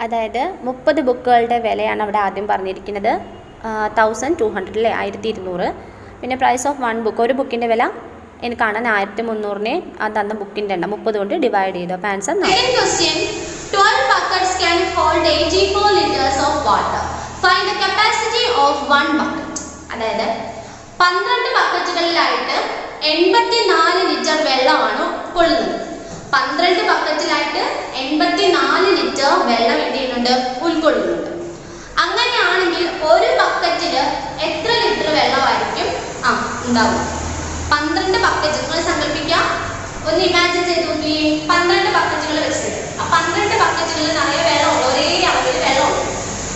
അതായത് 30 ബുക്കുകളുടെ വിലയാണ് അവിടെ ആദ്യം പറഞ്ഞിരിക്കുന്നത്. 1200 അല്ലേ, 1200. പിന്നെ പ്രൈസ് ഓഫ് വൺ ബുക്ക്, ഒരു ബുക്കിൻ്റെ വില എനിക്ക് കാണാൻ 1300 അത് തന്ന ബുക്കിൻ്റെ എണ്ണം 30 കൊണ്ട് ഡിവൈഡ് ചെയ്തു. അപ്പോൾ answer 12 buckets can hold 84 liters of water. Find the capacity of one bucket. അതായത് 12 ബക്കറ്റുകളിലായിട്ട് 84 ലിറ്റർ വെള്ളമാണ് കൊള്ളുന്നത്. 12 ബക്കറ്റിലായിട്ട് 84 ലിറ്റർ വെള്ളം എന്ത് ചെയ്യുന്നുണ്ട്? ഉൾക്കൊള്ളുന്നുണ്ട്. അങ്ങനെയാണെങ്കിൽ ഒരു ബക്കറ്റിൽ എത്ര ലിറ്റർ വെള്ളമായിരിക്കും ഉണ്ടാവുക? 12 ബക്കറ്റ് നിങ്ങൾ സങ്കല്പിക്കാം. ഒന്ന് ഇമാജിൻ ചെയ്ത് നോക്കി. 12 ബക്കറ്റുകൾ വെച്ചിട്ടുണ്ട്. ആ 12 ബക്കറ്റുകളിൽ നിറയെ വെള്ളമുള്ളൂ, ഒരേ അളവിൽ വെള്ളമുള്ളൂ.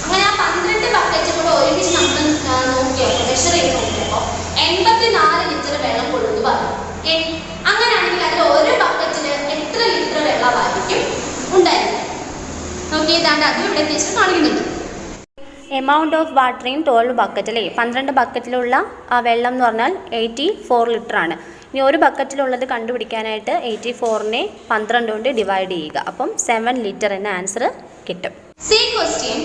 അങ്ങനെ ആ 12 ബക്കറ്റുകൾ ഒരുമിച്ച് നമ്മൾ നോക്കിയപ്പോൾ മെഷർ ചെയ്ത് നോക്കിയപ്പോൾ 84 ലിറ്റർ വെള്ളം കൊള്ളുന്നു പറഞ്ഞു. അങ്ങനെയാണെങ്കിൽ അതിൽ ഒരു ബക്കറ്റിൽ എത്ര ലിറ്റർ വെള്ളമായിരിക്കും ഉണ്ടായിരുന്നത്? നോക്കിയതാണ്ട് അത് ഇവിടെ ടീച്ചർ കാണിക്കുന്നുണ്ട്. Amount of water in 12 bucket അല്ലേ. 12 ബക്കറ്റിലുള്ള ആ വെള്ളം എന്ന് പറഞ്ഞാൽ 84 ലിറ്റർ ആണ്. ഇനി ഒരു ബക്കറ്റിലുള്ളത് കണ്ടുപിടിക്കാനായിട്ട് 84നെ 12 കൊണ്ട് ഡിവൈഡ് ചെയ്യുക. അപ്പം 7 ലിറ്റർ എന്ന ആൻസർ കിട്ടും. See question.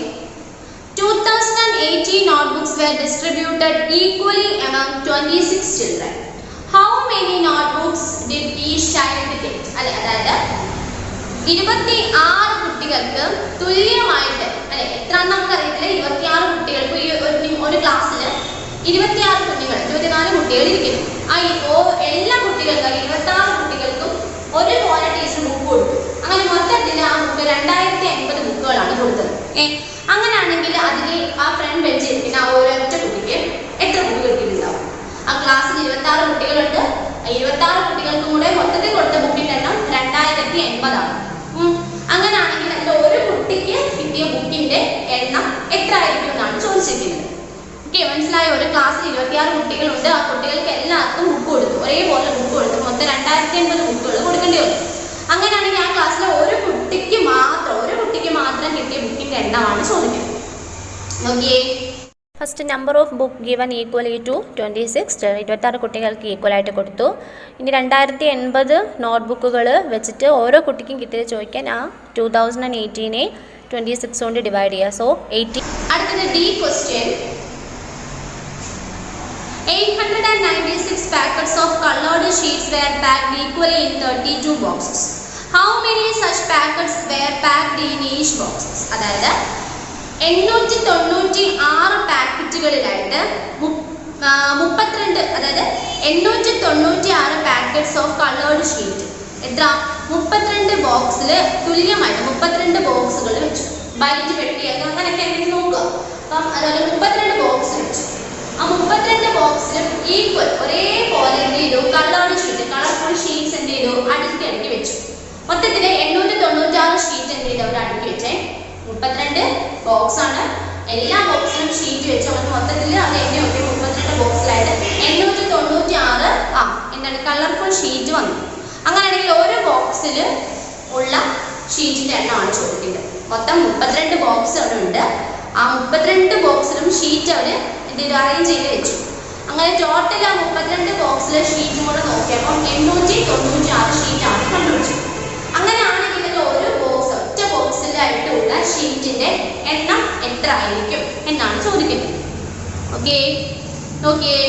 2080 notebooks were distributed equally among 26 children. How many notebooks did each child get? അതായത് 26 കുട്ടികൾക്ക് തുല്യമായിട്ട് അല്ലെ, എത്ര നമുക്കറിയത്തില്ല. 26 കുട്ടികൾക്ക് ഈ ഒരു ക്ലാസ്സിൽ 26 കുഞ്ഞുങ്ങൾ, 24 കുട്ടികൾ ഇരിക്കുന്നു. ആ എല്ലാ കുട്ടികൾക്കും 26 കുട്ടികൾക്കും ഒരുപോലെ ടീച്ചർ ബുക്ക് കൊടുത്തു. അങ്ങനെ മൊത്തത്തിൽ ആ ബുക്ക് 2080 ബുക്കുകളാണ് കൊടുത്തത്. അങ്ങനെയാണെങ്കിൽ അതിന് ആ ഫ്രണ്ട് വെച്ചിരിക്കുന്ന ആ ഒരൊറ്റ കുട്ടിക്ക് എത്ര ബുക്ക് കിട്ടിയിട്ടുണ്ടാവും? ആ ക്ലാസ്സിൽ 26 കുട്ടികളുണ്ട്. 26 കുട്ടികൾക്കും കൂടെ മൊത്തത്തിൽ കൊടുത്ത ബുക്കിന്റെ എണ്ണം 2080 ആണ്. അങ്ങനെയാണെങ്കിൽ അതിൽ ഒരു കുട്ടിക്ക് കിട്ടിയ ബുക്കിന്റെ എണ്ണം എത്ര ആയിരിക്കും എന്നാണ് ചോദിച്ചിരിക്കുന്നത്. ഓക്കെ, മനസ്സിലായോ? ഒരു ക്ലാസ്സിൽ 26 കുട്ടികളുണ്ട്. ആ കുട്ടികൾക്ക് എല്ലാവർക്കും ബുക്ക് കൊടുത്തു, ഒരേപോലെ ബുക്ക് കൊടുത്തു. മൊത്തം 2080 ബുക്കുകൾ കൊടുക്കേണ്ടി വന്നു. അങ്ങനെയാണെങ്കിൽ ആ ക്ലാസ്സിലെ ഒരു കുട്ടിക്ക് മാത്രം കിട്ടിയ ബുക്കിന്റെ എണ്ണമാണ് ചോദിക്കുന്നത്. നോക്കിയേ. First number of book given equally to 26. 26 കുട്ടികൾക്ക് ഈക്വലായിട്ട് കൊടുത്തു. ഇനി 2080 നോട്ട്ബുക്കുകൾ വെച്ചിട്ട് ഓരോ കുട്ടിക്കും കിട്ടിയത് ചോദിക്കാൻ ആ 2018നെ 26 കൊണ്ട് ഡിവൈഡ് ചെയ്യുക. സോ 80. അടുത്തത് D question. 896 packets of colored sheets were packed equally in 32 boxes. How many such packets were packed in each boxes? അതായത് 896 പാക്കറ്റുകളിലായിട്ട് 32, അതായത് 896 പാക്കറ്റ്സ് ഓഫ് കളേർഡ് ഷീറ്റ് എത്ര? 32 ബോക്സിൽ തുല്യമായിട്ട് 32 ബോക്സുകൾ വെച്ചു. ബൈറ്റ് വെട്ടിയൊക്കെ അങ്ങനെയൊക്കെ എന്തെങ്കിലും നോക്കുക. അപ്പം അതുപോലെ 32 ബോക്സ് വെച്ചു. ആ 32 ബോക്സിലും ഈക്വൽ ഒരേപോലെ എന്ത് ചെയ്തു? കളേർഡ് ഷീറ്റ്, കളർഫുൾ ഷീറ്റ്സ് എന്ത് ചെയ്തു? അടുക്കി വെച്ചു. മൊത്തത്തിൽ 896 ഷീറ്റ് എന്ത് ചെയ്തു? അവർ അടുക്കി വെച്ചേ. 32 ബോക്സ് ആണ്. എല്ലാ ബോക്സിലും ഷീറ്റ് വെച്ച് അങ്ങനെ മൊത്തത്തിൽ അത് എണ്ണ നോക്കി 32 ബോക്സിലായിട്ട് 896 എന്താണ് കളർഫുൾ ഷീറ്റ് വന്നു. അങ്ങനെയാണെങ്കിൽ ഒരു ബോക്സിൽ ഉള്ള ഷീറ്റിന്റെ എണ്ണമാണ് ചോദിക്കുന്നത്. മൊത്തം 32 ബോക്സ് അവിടെ ഉണ്ട്. ആ 32 ബോക്സിലും ഷീറ്റ് അവർ എന്തെങ്കിലും അറേഞ്ച് ചെയ്ത് വെച്ചു. അങ്ങനെ ടോട്ടൽ ആ 32 ബോക്സിലെ ഷീറ്റും കൂടെ നോക്കിയപ്പോൾ 896 ഷീറ്റാണ് കണ്ടുപിടിച്ചത്. അങ്ങനെയാണെങ്കിൽ ഒരു ബോക്സ് ഒറ്റ ബോക്സിലായിട്ടുള്ള ഷീറ്റിന്റെ എണ്ണം എത്ര ആയിരിക്കും എന്നാണ് ചോദിക്കുന്നത്. ഓക്കെ, നോക്കിയേ.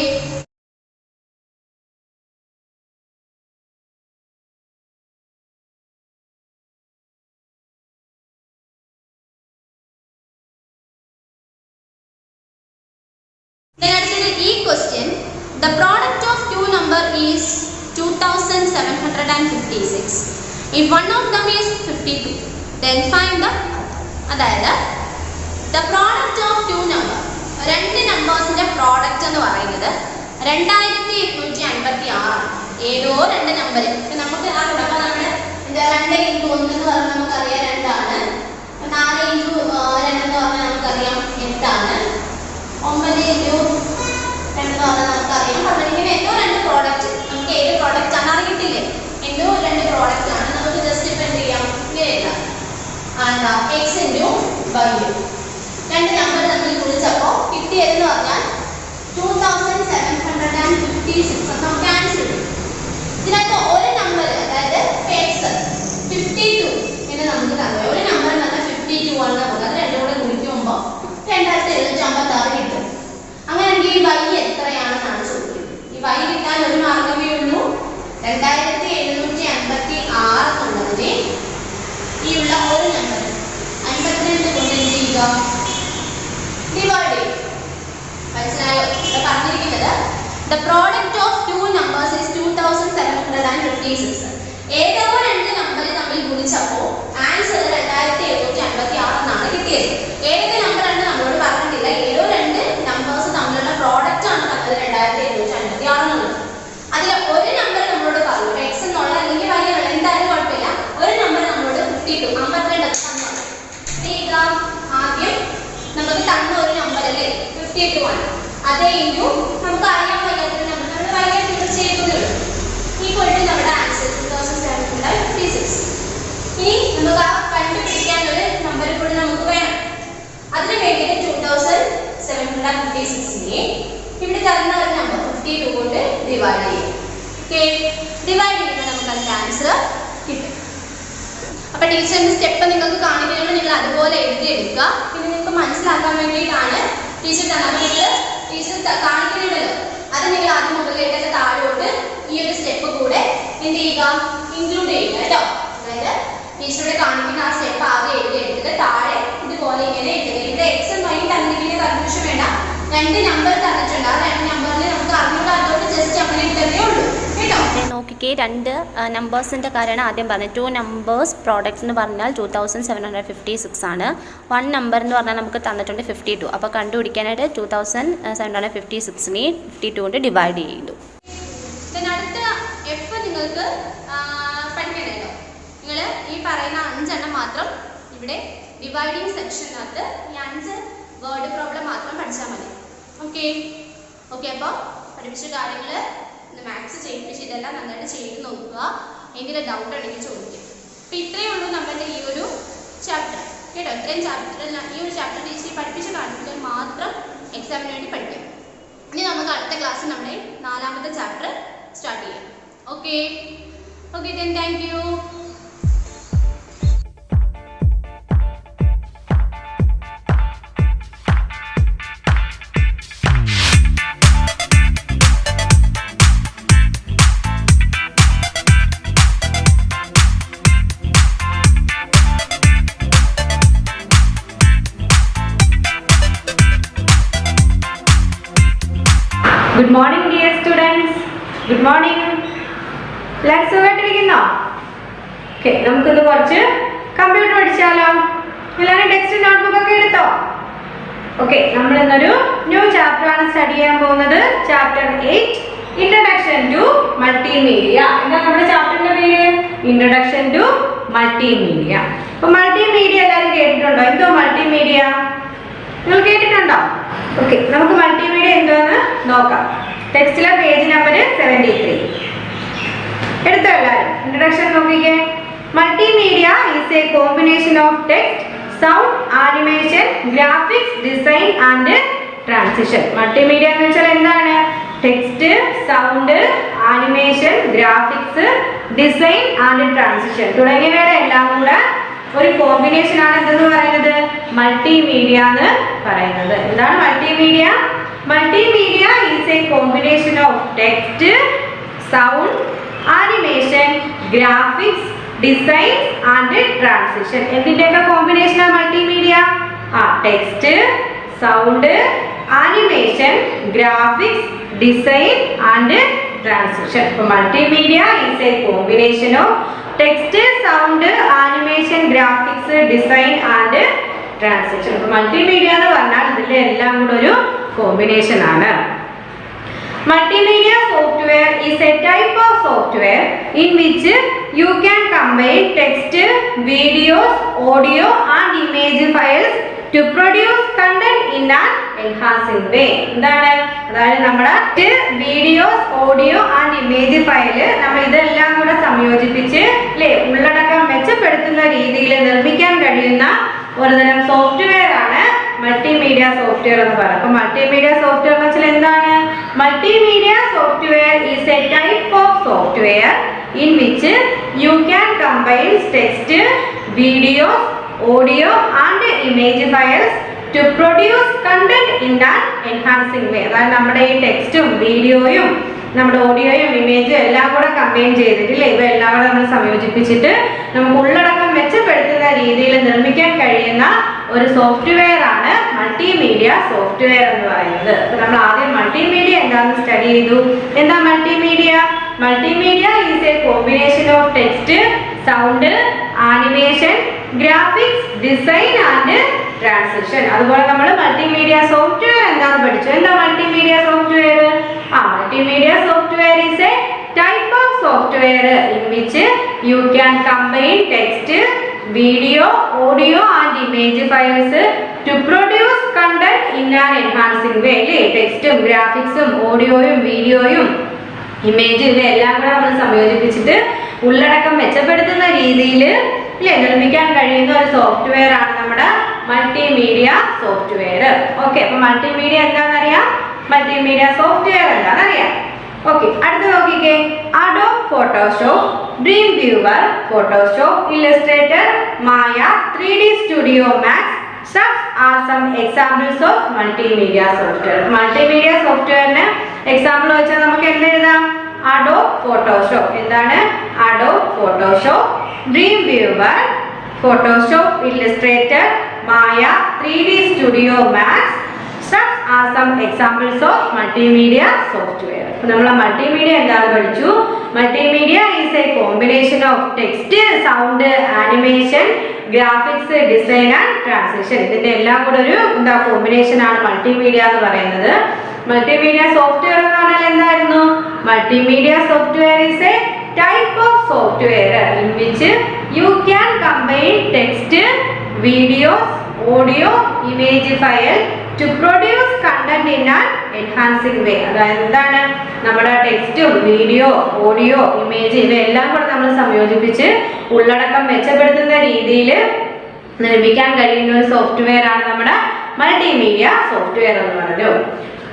ഈ question, the product of two number is 2756. If one of them is 52, then find the അതായത് the product of two number, രണ്ട് നമ്പേഴ്സിന്റെ പ്രോഡക്റ്റ് എന്ന് പറയുന്നത് 2856. ഏതോ രണ്ട് നമ്പർ നമുക്ക് ആ കൂടെ നമ്മുടെ 2 × 1 എന്ന് പറഞ്ഞാൽ നമുക്കറിയാം 2 ആണ്. 4 × 2 എന്ന് പറഞ്ഞാൽ നമുക്കറിയാം 8 ആണ്. 9 × പ്രോഡക്റ്റ് ആണ്. നമുക്ക് ജസ്റ്റ് ഇപ്പം എന്ത് ചെയ്യാം, ഇങ്ങനെ എഴുതാം. X into y. രണ്ട് നമ്പർ നമ്മൾ ഗുണിച്ചപ്പോൾ കിട്ടിയതെന്ന് പറഞ്ഞാൽ 2756 അപ്പം ക്യാൻസൽ ചെയ്യും. ഇതിനകത്ത് ഒരു നമ്പർ അതായത് എക്സ് 52 എന്ന് നമുക്ക് തന്നു. ഒരു നമ്പർ എന്ന് പറഞ്ഞാൽ 52 ആണെന്ന് പോകുന്നത്. അത് രണ്ടും കൂടെ ഗുണിക്കുമ്പോൾ 2756 കിട്ടും. അങ്ങനെയെങ്കിൽ ഈ വൈ എത്രയാണെന്നാണ് ചോദിക്കുന്നത്. ഈ വൈ കിട്ടാൻ ഒരു മാർഗമേ ഉള്ളൂ. 2756 എന്നുള്ളതിനെ ഈ ഉള്ള ഒരു നമ്പർ 52 കൊണ്ട് എന്ത് ചെയ്യുക, ഡിവൈഡ് ചെയ്യും. മനസ്സിലായോ? ഇവിടെ പറഞ്ഞിരിക്കുന്നത് the product of two numbers is 2756. ഏതോ രണ്ട് നമ്പർ തമ്മിൽ ഗുണിച്ചപ്പോൾ ആൻസർ 2756 എന്നാണ് കിട്ടിയത്. ഏത് നമ്പർ ആണ് നമ്മളോട് പറഞ്ഞിട്ടില്ല. ഏതോ രണ്ട് നമ്പേഴ്സ് തമ്മിലുള്ള പ്രോഡക്റ്റ് ആണ് തന്നത് 2756 എന്നുള്ളത്. അതിൽ ഒരു നമ്പർ നമ്മളോട് പറഞ്ഞു എക്സ് എന്നുള്ള അല്ലെങ്കിൽ വലിയ എന്തായാലും കുഴപ്പമില്ല. ഒരു നമ്പർ നമ്മളോട് 52 തന്നു. ആദ്യം നമുക്ക് തന്ന ഒരു നമ്പർ അല്ലേ 52 ആണ്. അതേ ഇൻറ്റു നമുക്ക് അറിയാൻ വയ്യാത്തൊരു നമ്പർ നമ്മൾ വലിയ ഫിഗർ ചെയ്യുന്നതേ ഉള്ളൂ. ഈക്വൽ ടു നമ്മുടെ ആൻസർ 2756. ഇനി നമുക്ക് ആ കണ്ടുപിടിക്കാൻ ഒരു നമ്പർ കൂടി നമുക്ക് വേണം. അതിന് വേണ്ടിയിട്ട് 2756നെ ഇവിടെ തന്ന ഒരു നമ്പർ 52 കൊണ്ട് ഡിവൈഡ് ചെയ്യും. ഓക്കെ, ഡിവൈഡ് ചെയ്യുമ്പോൾ നമുക്ക് അതിന്റെ ആൻസർ കിട്ടും. അപ്പൊ ടീച്ചറിന്റെ സ്റ്റെപ്പ് നിങ്ങൾക്ക് കാണിക്കുമ്പോൾ നിങ്ങൾ അതുപോലെ എഴുതിയെടുക്കുക. പിന്നെ നിങ്ങൾക്ക് മനസ്സിലാക്കാൻ വേണ്ടിയിട്ടാണ് ടീച്ചർ തന്നത്. ടീച്ചർ കാണിക്കുന്നുണ്ടല്ലോ, അത് നിങ്ങൾ ആദ്യം മുകളിലേക്ക് താഴോട്ട് ഈ ഒരു സ്റ്റെപ്പ് കൂടെ എന്ത് ചെയ്യുക, ഇൻക്ലൂഡ് ചെയ്യുക കേട്ടോ. അതായത് ടീച്ചറുടെ കാണിക്കുന്ന ആ സ്റ്റെപ്പ് ആദ്യം എഴുതിയെടുത്തിട്ട് താഴെ ഇതുപോലെ ഇങ്ങനെ എഴുതുക. ഇത് എക്സും വൈയും തന്നിരിക്കുന്ന കൺഫ്യൂഷൻ വേണ്ട. രണ്ട് നമ്പർ തന്നിട്ടുണ്ട്. ആ രണ്ട് നമ്പറിൽ നമുക്ക് അറിഞ്ഞൂടാത്തോട്ട് ജസ്റ്റ് അങ്ങനെ ഇട്ടതേ ഉള്ളൂ കേട്ടോ. നോക്കിക്കേ, രണ്ട് നമ്പേഴ്സിൻ്റെ കാര്യമാണ് ആദ്യം പറഞ്ഞത്. 2 നമ്പേഴ്സ് പ്രോഡക്ട്സ് എന്ന് പറഞ്ഞാൽ 2756 ആണ്. 1 നമ്പർ എന്ന് പറഞ്ഞാൽ നമുക്ക് തന്നിട്ടുണ്ട് 52. അപ്പോൾ കണ്ടുപിടിക്കാനായിട്ട് 2756നെ 52 കൊണ്ട് ഡിവൈഡ് ചെയ്തു. അടുത്ത എഫ് നിങ്ങൾക്ക് പഠിക്കണല്ലോ. നിങ്ങൾ ഈ പറയുന്ന 5 എണ്ണം മാത്രം ഇവിടെ ഡിവൈഡിങ് സെക്ഷനകത്ത് ഈ 5 വേർഡ് പ്രോബ്ലം മാത്രം പഠിച്ചാൽ മതി. Okay okay. അപ്പോൾ പഠിപ്പിച്ച കാര്യങ്ങൾ മാത്സ് ചെയ്യിപ്പിച്ച് ഇതെല്ലാം നന്നായിട്ട് ചെയ്ത് നോക്കുക. എന്തെങ്കിലും ഡൗട്ട് ഉണ്ടെങ്കിൽ ചോദിക്കും. അപ്പോൾ ഇത്രയേ ഉള്ളൂ നമ്മുടെ ഈ ഒരു ചാപ്റ്റർ കേട്ടോ. ഇത്രയും ചാപ്റ്റർ ഈ ഒരു ചാപ്റ്റർ ടീച്ചർ പഠിപ്പിച്ച കാര്യത്തിൽ മാത്രം എക്സാമിന് വേണ്ടി പഠിക്കും. ഇനി നമുക്ക് അടുത്ത ക്ലാസ്സിൽ നമ്മുടെ 4ാമത്തെ ചാപ്റ്റർ സ്റ്റാർട്ട് ചെയ്യാം. Okay okay, then thank you. Good morning dear students. Good morning. Let's സുഖമായിട്ടിരിക്കുന്നോ? ഓക്കെ, നമുക്കിത് കുറച്ച് കമ്പ്യൂട്ടർ പഠിച്ചാലോ? എല്ലാവരും ടെക്സ്റ്റ് നോട്ട്ബുക്ക് ഒക്കെ എടുത്തോ? ഓക്കെ, നമ്മൾ ഇന്നൊരു ന്യൂ ചാപ്റ്റർ ആണ് സ്റ്റഡി ചെയ്യാൻ പോകുന്നത്. Chapter 8 introduction to multimedia. എന്താ നമ്മുടെ ചാപ്റ്ററിന്റെ പേര്? Introduction to multimedia. അപ്പോൾ മൾട്ടിമീഡിയ എല്ലാവരും കേട്ടിട്ടുണ്ടോ? എന്തോ മൾട്ടിമീഡിയ നിങ്ങൾ കേട്ടിട്ടുണ്ടോ? ഓക്കെ, നമുക്ക് മൾട്ടിമീഡിയ എന്താന്ന് നോക്കാം. ടെക്സ്റ്റിലെ പേജ് നമ്പർ 73 എടുത്തോ എല്ലാവരും. ഇൻട്രൊഡക്ഷൻ നോക്കിക്കേ. Multimedia is a combination of text, sound, animation, graphics, design and transition. Multimedia എന്ന് വെച്ചാൽ എന്താണ്? Text, sound, animation, graphics, design and transition തുടങ്ങിയവയുടെ എല്ലാം കൂടെ ഒരു കോമ്പിനേഷൻ ആണ് എന്തെന്ന് പറയുന്നത്? മൾട്ടിമീഡിയ എന്ന് പറയുന്നത്. എന്താണ് multimedia? Multimedia is a combination of text, sound, animation, graphics, design and transition. എന്തിൻ്റെയൊക്കെ കോമ്പിനേഷനാണ് multimedia? Text, sound, animation, graphics, design and transition. അപ്പോൾ multimedia is a combination of text, sound, animation, graphics, design and transition. അപ്പോൾ multimedia എന്ന് പറഞ്ഞാൽ ഇതിലെ എല്ലാം കൂടെ ഒരു കോമ്പിനേഷൻ ആണ്. Multimedia software is a type of software in which you can combine text, videos, audio and image files to produce content in an enhancing way. എന്താണ്? അതായത് നമ്മുടെ videos, audio and image file നമ്മൾ ഇതെല്ലാം കൂടെ സംയോജിപ്പിച്ച് അല്ലേ ഉള്ളടക്കം മെച്ചപ്പെടുത്തുന്ന രീതിയിൽ നിർമ്മിക്കാൻ കഴിയുന്ന ഒരുതരം സോഫ്റ്റ്വെയർ ആണ് മൾട്ടിമീഡിയ സോഫ്റ്റ്വെയർ എന്ന് പറയുന്നത്. അപ്പോൾ മൾട്ടിമീഡിയ സോഫ്റ്റ്വെയർ എന്ന് വെച്ചാൽ എന്താണ്? Multimedia software is A type of software in which you can combine text, video, audio and image files to produce content in an enhancing way. അതായത് നമ്മുടെ ഈ ടെക്സ്റ്റും വീഡിയോയും നമ്മുടെ ഓഡിയോയും ഇമേജും എല്ലാം കൂടെ കമ്പൈൻ ചെയ്തിട്ടില്ലേ ഇവയെല്ലാം കൂടെ നമ്മൾ സംയോജിപ്പിച്ചിട്ട് നമുക്ക് ഉള്ളടക്കം മെച്ചപ്പെടുത്തുന്ന രീതിയിൽ നിർമ്മിക്കാൻ കഴിയുന്ന ഒരു സോഫ്റ്റ്വെയർ ആണ് മൾട്ടിമീഡിയ സോഫ്റ്റ്വെയർ എന്ന് പറയുന്നത്. അപ്പോൾ നമ്മൾ ആദ്യം മൾട്ടിമീഡിയ എന്താണെന്ന് സ്റ്റഡി ചെയ്തു. എന്താ multimedia? Multimedia is a combination of text, sound, animation, graphics, design and transition. അതുപോലെ നമ്മൾ മൾട്ടിമീഡിയ സോഫ്റ്റ്വെയർ എന്താണെന്ന് പഠിച്ചു. എന്താ multimedia software? Multimedia software is a type of software in which you can combine text, video, audio and image files to produce content in an enhancing way. ടെക്സ്റ്റും ഗ്രാഫിക്സും ഓഡിയോയും വീഡിയോയും image ഇവയെല്ലാം കൂടെ നമ്മൾ സംയോജിപ്പിച്ചിട്ട് ഉള്ളടക്കം മെച്ചപ്പെടുത്തുന്ന രീതിയിൽ നിർമ്മിക്കാൻ കഴിയുന്ന ഒരു സോഫ്റ്റ്വെയർ ആണ് നമ്മുടെ മൾട്ടിമീഡിയ സോഫ്റ്റ്വെയർ. ഓക്കെ, അപ്പൊ മൾട്ടിമീഡിയ എന്താണെന്നറിയാം, മൾട്ടിമീഡിയ സോഫ്റ്റ്വെയർ എന്താണെന്നറിയാം. ഓക്കെ, അടുത്ത് നോക്കിക്കേ. Adobe Photoshop, dream viewer, Photoshop, Illustrator, Maya, 3D studio max are some examples of multimedia software. Multimedia software example വെച്ചാൽ നമുക്ക് എന്ത് എഴുതാം? Adobe Photoshop. എന്താണ്? Adobe Photoshop, dream viewer, Photoshop, Illustrator, Maya, 3D studio max are some examples of multimedia software. അപ്പോൾ നമ്മൾ multimedia എന്താണെന്ന് പഠിച്ചു. Multimedia is a combination of text, sound, animation, graphics, design and transition. ഇതിന്റെ എല്ലാം കൂടെ ഒരു combination ആണ് മൾട്ടിമീഡിയ എന്ന് പറയുന്നത്. മൾട്ടിമീഡിയ സോഫ്റ്റ്വെയർ എന്ന് പറഞ്ഞാൽ എന്തായിരുന്നു? Multimedia software is A type of software in which you can combine text, videos, audio, image file to produce content in an enhancing way. അതായത് എന്താണ്? നമ്മുടെ ടെക്സ്റ്റും വീഡിയോ, ഓഡിയോ, ഇമേജ് ഇവയെല്ലാം കൂടെ നമ്മൾ സംയോജിപ്പിച്ച് ഉള്ളടക്കം മെച്ചപ്പെടുത്തുന്ന രീതിയിൽ നിർമ്മിക്കാൻ കഴിയുന്ന ഒരു സോഫ്റ്റ്വെയർ ആണ് നമ്മുടെ മൾട്ടിമീഡിയ സോഫ്റ്റ്വെയർ എന്ന് പറഞ്ഞു.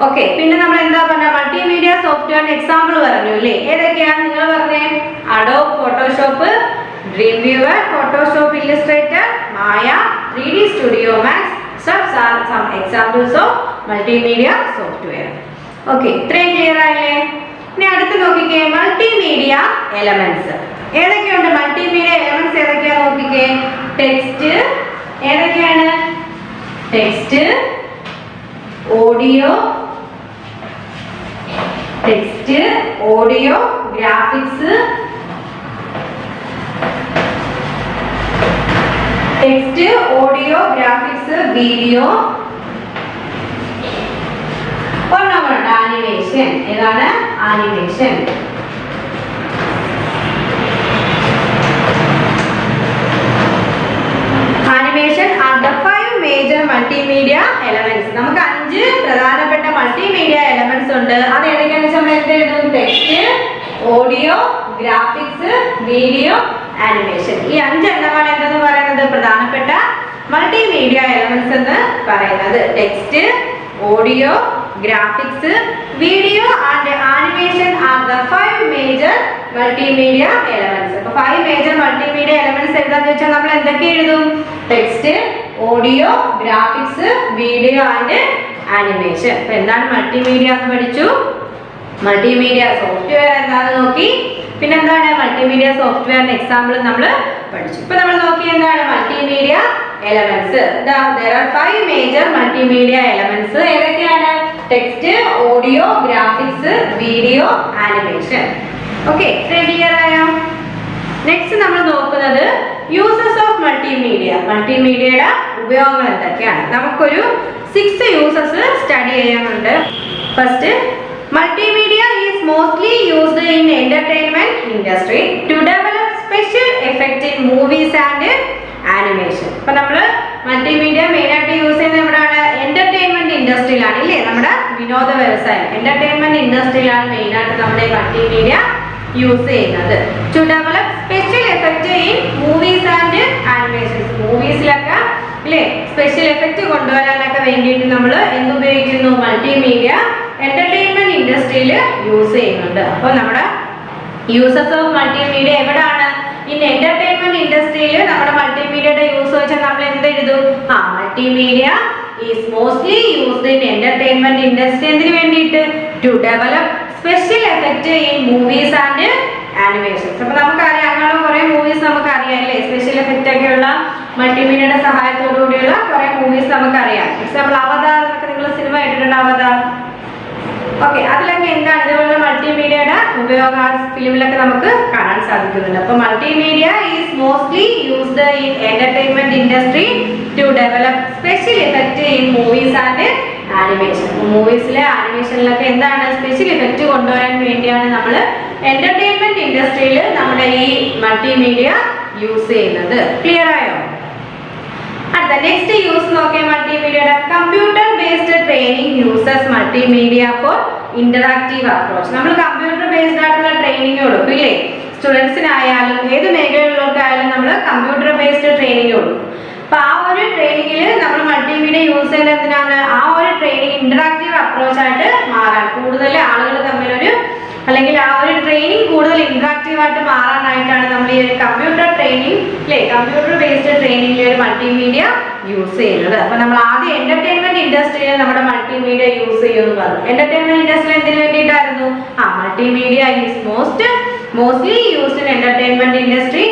ഓക്കെ, പിന്നെ നമ്മൾ എന്താ പറഞ്ഞ മൾട്ടിമീഡിയ സോഫ്റ്റ്വെയറിന് എക്സാമ്പിൾ പറഞ്ഞു അല്ലേ? ഏതൊക്കെയാണ് നിങ്ങൾ പറഞ്ഞേ? Adobe Photoshop, dream viewer, Photoshop Illustrator, Maya, 3D studio max are some examples of multimedia software. Okay, ഇത്രയും ക്ലിയർ ആയില്ലേ? ഇനി അടുത്ത് നോക്കിക്കേ, മൾട്ടിമീഡിയ എലമെന്റ്സ് ഏതൊക്കെയുണ്ട്? മൾട്ടിമീഡിയ എലമെന്റ്സ് ഏതൊക്കെയാണ് നോക്കിക്കേ. ടെക്സ്റ്റ് ഏതൊക്കെയാണ്? Text, audio, text, audio, graphics, text, audio, graphics, video, ഒരെണ്ണമുണ്ട് ആനിമേഷൻ. ഏതാണ്? Animation. Animation are the 5 major multimedia elements. നമുക്ക് 5 പ്രധാനപ്പെട്ട മൾട്ടിമീഡിയ എലമെന്റ്സ് ഉണ്ട്. അത് ഏതൊക്കെയാണെന്ന് വെച്ചാൽ നമ്മൾ എന്ത് എഴുതും? Text, audio, graphics, video, animation. ഈ 5 എണ്ണമാണ് എന്തെന്ന് പറയുന്നത്? പ്രധാനപ്പെട്ട മൾട്ടിമീഡിയ എലമെന്റ്സ് എന്ന് പറയുന്നത്. Text, audio, graphics, video and animation are the 5 major multimedia elements. അപ്പോൾ 5 major multimedia elements എന്താന്ന് വെച്ചാൽ നമ്മൾ എന്തൊക്കെ എഴുതും? Text, audio, graphics, video and animation. അപ്പോൾ എന്താണ് മൾട്ടിമീഡിയ എന്ന് പഠിച്ചു. മൾട്ടിമീഡിയ സോഫ്റ്റ്വെയർ എന്താണെന്ന് നോക്കി. പിന്നെ എന്താണ് മൾട്ടിമീഡിയ സോഫ്റ്റ്വെയറിന്റെ എക്സാമ്പിൾ നമ്മൾ പഠിച്ചു. ഇപ്പോൾ നമ്മൾ നോക്കി എന്താണ് multimedia elements. there are 5 major multimedia elements. ഏതൊക്കെയാണ്? Text, audio, graphics, video, animation. Okay, clear ആയോ? നെക്സ്റ്റ് നമ്മൾ നോക്കുന്നത് യൂസസ് ഓഫ് മൾട്ടിമീഡിയ. മൾട്ടിമീഡിയയുടെ ഉപയോഗങ്ങൾ എന്തൊക്കെയാണ്? നമുക്കൊരു 6 യൂസസ് സ്റ്റഡി ചെയ്യാനുണ്ട്. First, multimedia is mostly used in entertainment industry to develop special effects in movies and animation. അപ്പോൾ നമ്മൾ മൾട്ടിമീഡിയ മെയിൻ ആയിട്ട് യൂസ് ചെയ്യുന്നത് എവിടെയാണ്? എന്റർടൈൻമെന്റ് വിനോദ വ്യവസായം എന്റർടൈൻമെന്റ് ഇൻഡസ്ട്രിയിലാണ് മെയിനായിട്ട് നമ്മുടെ മൾട്ടിമീഡിയ യൂസ് ചെയ്യുന്നത്. To develop special effect in movies and animations. മൂവീസിലൊക്കെ അല്ലേ സ്പെഷ്യൽ എഫക്റ്റ് കൊണ്ടുവരാനൊക്കെ വേണ്ടിയിട്ട് നമ്മൾ എന്തുപയോഗിക്കുന്നു? മൾട്ടിമീഡിയ എന്റർടൈൻമെന്റ് ഇൻഡസ്ട്രിയിൽ യൂസ് ചെയ്യുന്നുണ്ട്. അപ്പോൾ നമ്മുടെ യൂസസ് ഓഫ് മൾട്ടിമീഡിയ എവിടാണ്? ഇൻ എന്റർടൈൻമെന്റ് ഇൻഡസ്ട്രിയിൽ നമ്മുടെ മൾട്ടിമീഡിയയുടെ യൂസ് വെച്ചാൽ നമ്മൾ എന്ത് എഴുതും? Multimedia is mostly used in entertainment industry. എന്തിനു വേണ്ടിയിട്ട്? To develop special effect in movies and animations. അപ്പൊ നമുക്കറിയാം അങ്ങനെയുള്ള കുറെ മൂവീസ് നമുക്കറിയാം അല്ലേ, സ്പെഷ്യൽ എഫക്റ്റ് ഒക്കെ ഉള്ള മൾട്ടിമീഡിയയുടെ സഹായത്തോടു കൂടിയുള്ള കുറെ മൂവീസ് നമുക്കറിയാം. എക്സാമ്പിൾ അവതാർ എന്നൊക്കെ നിങ്ങൾ സിനിമ കേട്ടിട്ടുണ്ട്, അവതാർ. ഓക്കെ, അതിലൊക്കെ എന്താണ് ഇതുപോലുള്ള മൾട്ടിമീഡിയയുടെ ഉപയോഗം ഫിലിമിലൊക്കെ നമുക്ക് കാണാൻ സാധിക്കുന്നുണ്ട്. അപ്പൊ multimedia is mostly used in entertainment industry to develop special effect in movies and animation. മൂവീസിലെ ആനിമേഷനിലൊക്കെ എന്താണ് സ്പെഷ്യൽ എഫക്റ്റ് കൊണ്ടുവരാൻ വേണ്ടിയാണ് നമ്മൾ എന്റർടൈൻമെന്റ് ഇൻഡസ്ട്രിയിൽ നമ്മുടെ ഈ മൾട്ടിമീഡിയ യൂസ് ചെയ്യുന്നത്. ക്ലിയർ ആയോ? അടുത്ത നെക്സ്റ്റ് യൂസ് നോക്കിയ മൾട്ടിമീഡിയയുടെ computer based training uses multimedia for interactive approach. നമ്മൾ കമ്പ്യൂട്ടർ ബേസ്ഡ് ആയിട്ടുള്ള ട്രെയിനിങ് കൊടുക്കും ഇല്ലേ, സ്റ്റുഡൻസിനായാലും ഏത് മേഖലയിലുള്ളവർക്കായാലും നമ്മൾ കമ്പ്യൂട്ടർ ബേസ്ഡ് ട്രെയിനിങ് കൊടുക്കും. അപ്പൊ ആ ഒരു ട്രെയിനിങ്ങിൽ നമ്മൾ മൾട്ടിമീഡിയ യൂസ് ചെയ്യുന്നത് എന്തിനാണ്? ആ ഒരു ട്രെയിനിങ് ഇന്ററാക്റ്റീവ് അപ്രോച്ച് ആയിട്ട് മാറാൻ, കൂടുതൽ ആളുകൾ തമ്മിലൊരു അല്ലെങ്കിൽ ആ ഒരു ട്രെയിനിങ് കൂടുതൽ ഇന്ററാക്റ്റീവ് ആയിട്ട് മാറാനായിട്ടാണ് നമ്മൾ ഈ ഒരു കമ്പ്യൂട്ടർ ട്രെയിനിങ് അല്ലെ, കമ്പ്യൂട്ടർ ബേസ്ഡ് ട്രെയിനിങ്ങിൽ ഒരു മൾട്ടിമീഡിയ യൂസ് ചെയ്യുന്നത്. അപ്പൊ നമ്മൾ ആദ്യം എന്റർടൈൻമെന്റ് ഇൻഡസ്ട്രിയിൽ നമ്മുടെ മൾട്ടിമീഡിയ യൂസ് ചെയ്യുമെന്ന് പറഞ്ഞു. എന്റർടൈൻമെന്റ് ഇൻഡസ്ട്രി എന്തിനു വേണ്ടിയിട്ടായിരുന്നു? Multimedia is mostly used in entertainment industry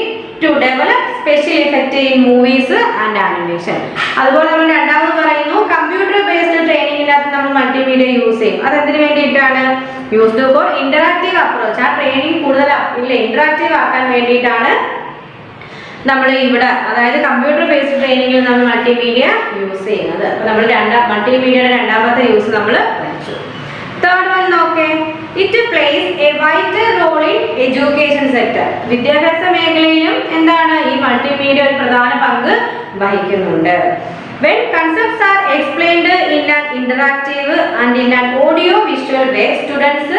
to develop special effect in movies and animation. അതുപോലെ നമ്മൾ രണ്ടാമത് പറയുന്നു കമ്പ്യൂട്ടർ ബേസ്ഡ് ട്രെയിനിങ്ങിനകത്ത് നമ്മൾ മൾട്ടിമീഡിയ യൂസ് ചെയ്യും. അതെന്തിനു വേണ്ടിയിട്ടാണ്? Used for interactive approach. ആ ട്രെയിനിങ് കൂടുതൽ ഇന്ററാക്റ്റീവ് ആക്കാൻ വേണ്ടിയിട്ടാണ് നമ്മൾ ഇവിടെ, അതായത് കമ്പ്യൂട്ടർ ബേസ്ഡ് ട്രെയിനിങ്ങിൽ നമ്മൾ മൾട്ടിമീഡിയ യൂസ് ചെയ്യുന്നത്. അപ്പൊ നമ്മൾ മൾട്ടിമീഡിയയുടെ രണ്ടാമത്തെ യൂസ് നമ്മൾ പഠിച്ചു. തേർഡ് വൺ നോക്കേ, it plays a vital role in education sector. വിദ്യാഭ്യാസ മേഖലയിലും എന്താണ് ഈ മൾട്ടിമീഡിയ ഒരു പ്രധാന പങ്ക് വഹിക്കുന്നുണ്ട്. When concepts are explained in an interactive and in an audio visual way, students